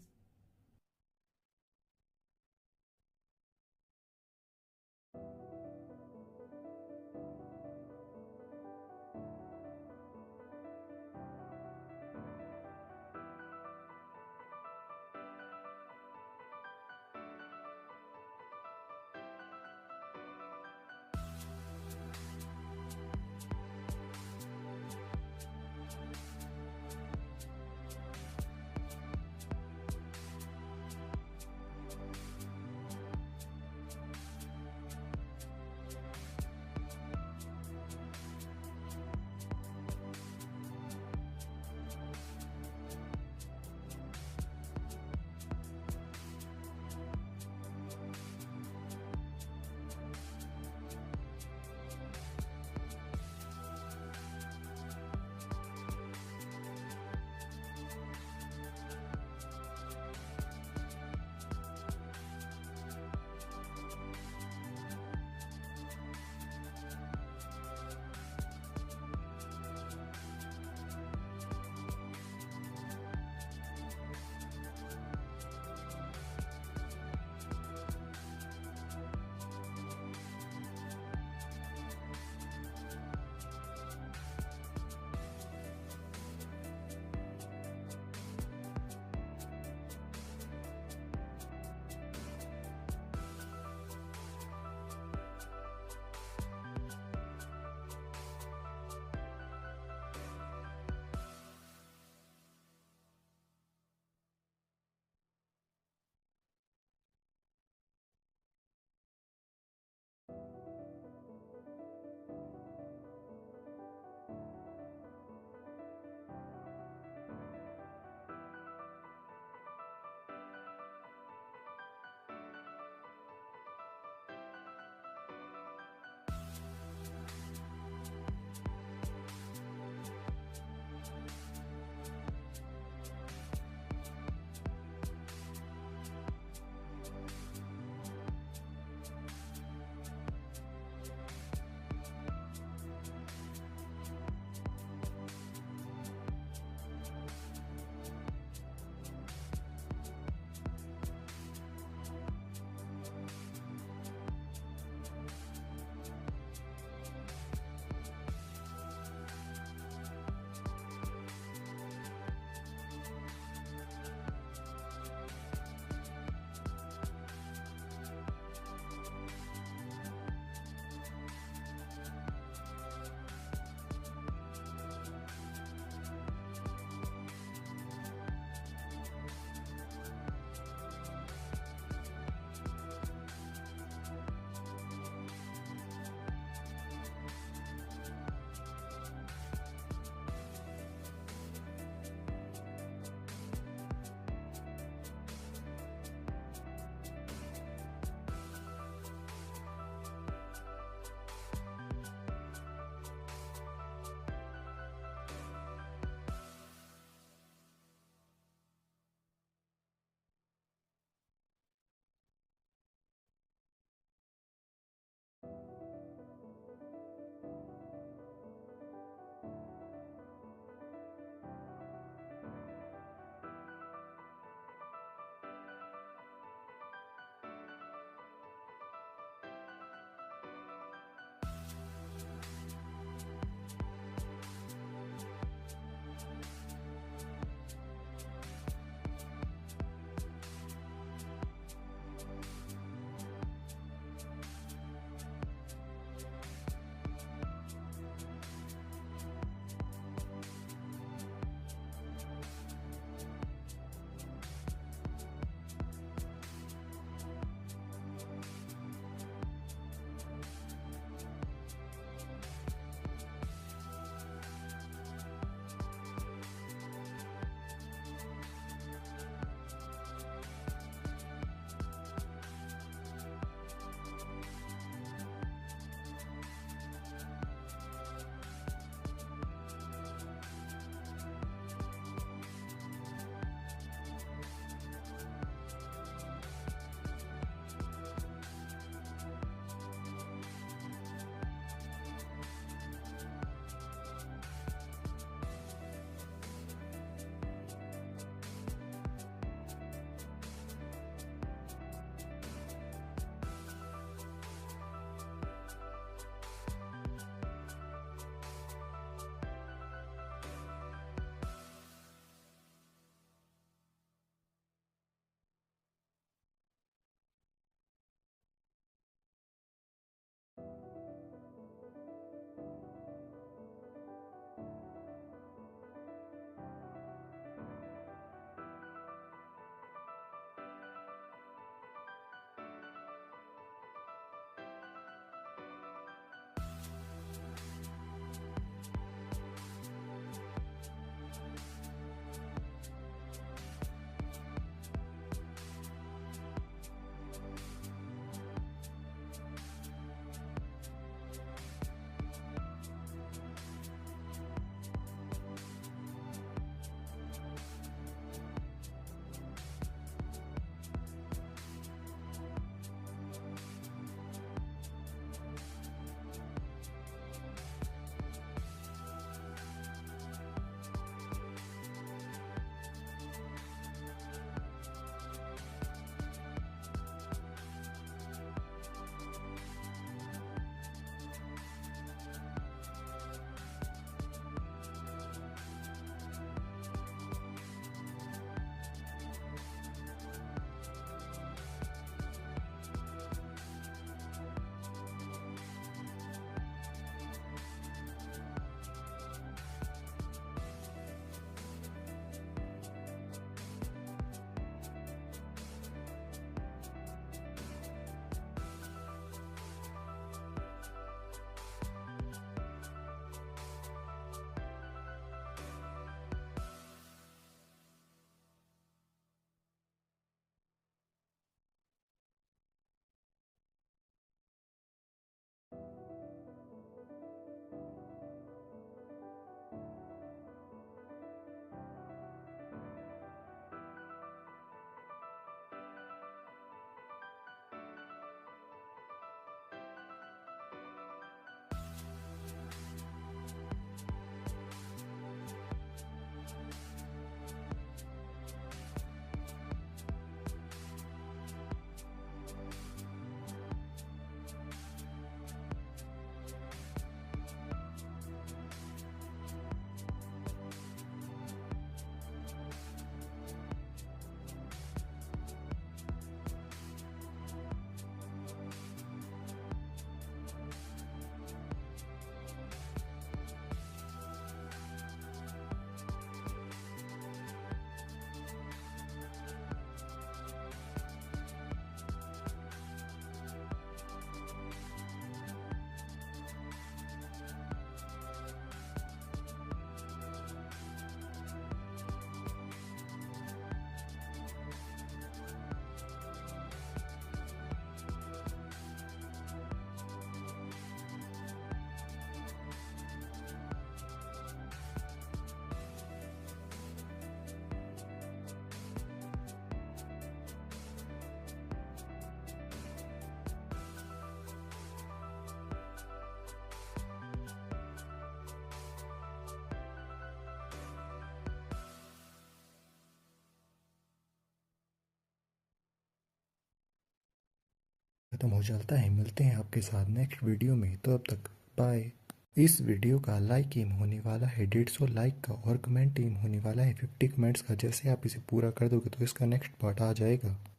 Speaker 2: ख़त्म हो जाता है। मिलते हैं आपके साथ नेक्स्ट वीडियो में, तो अब तक बाय। इस वीडियो का लाइक एम होने वाला है 150 लाइक का, और कमेंट एम होने वाला है 50 कमेंट्स का। जैसे आप इसे पूरा कर दोगे तो इसका नेक्स्ट पार्ट आ जाएगा।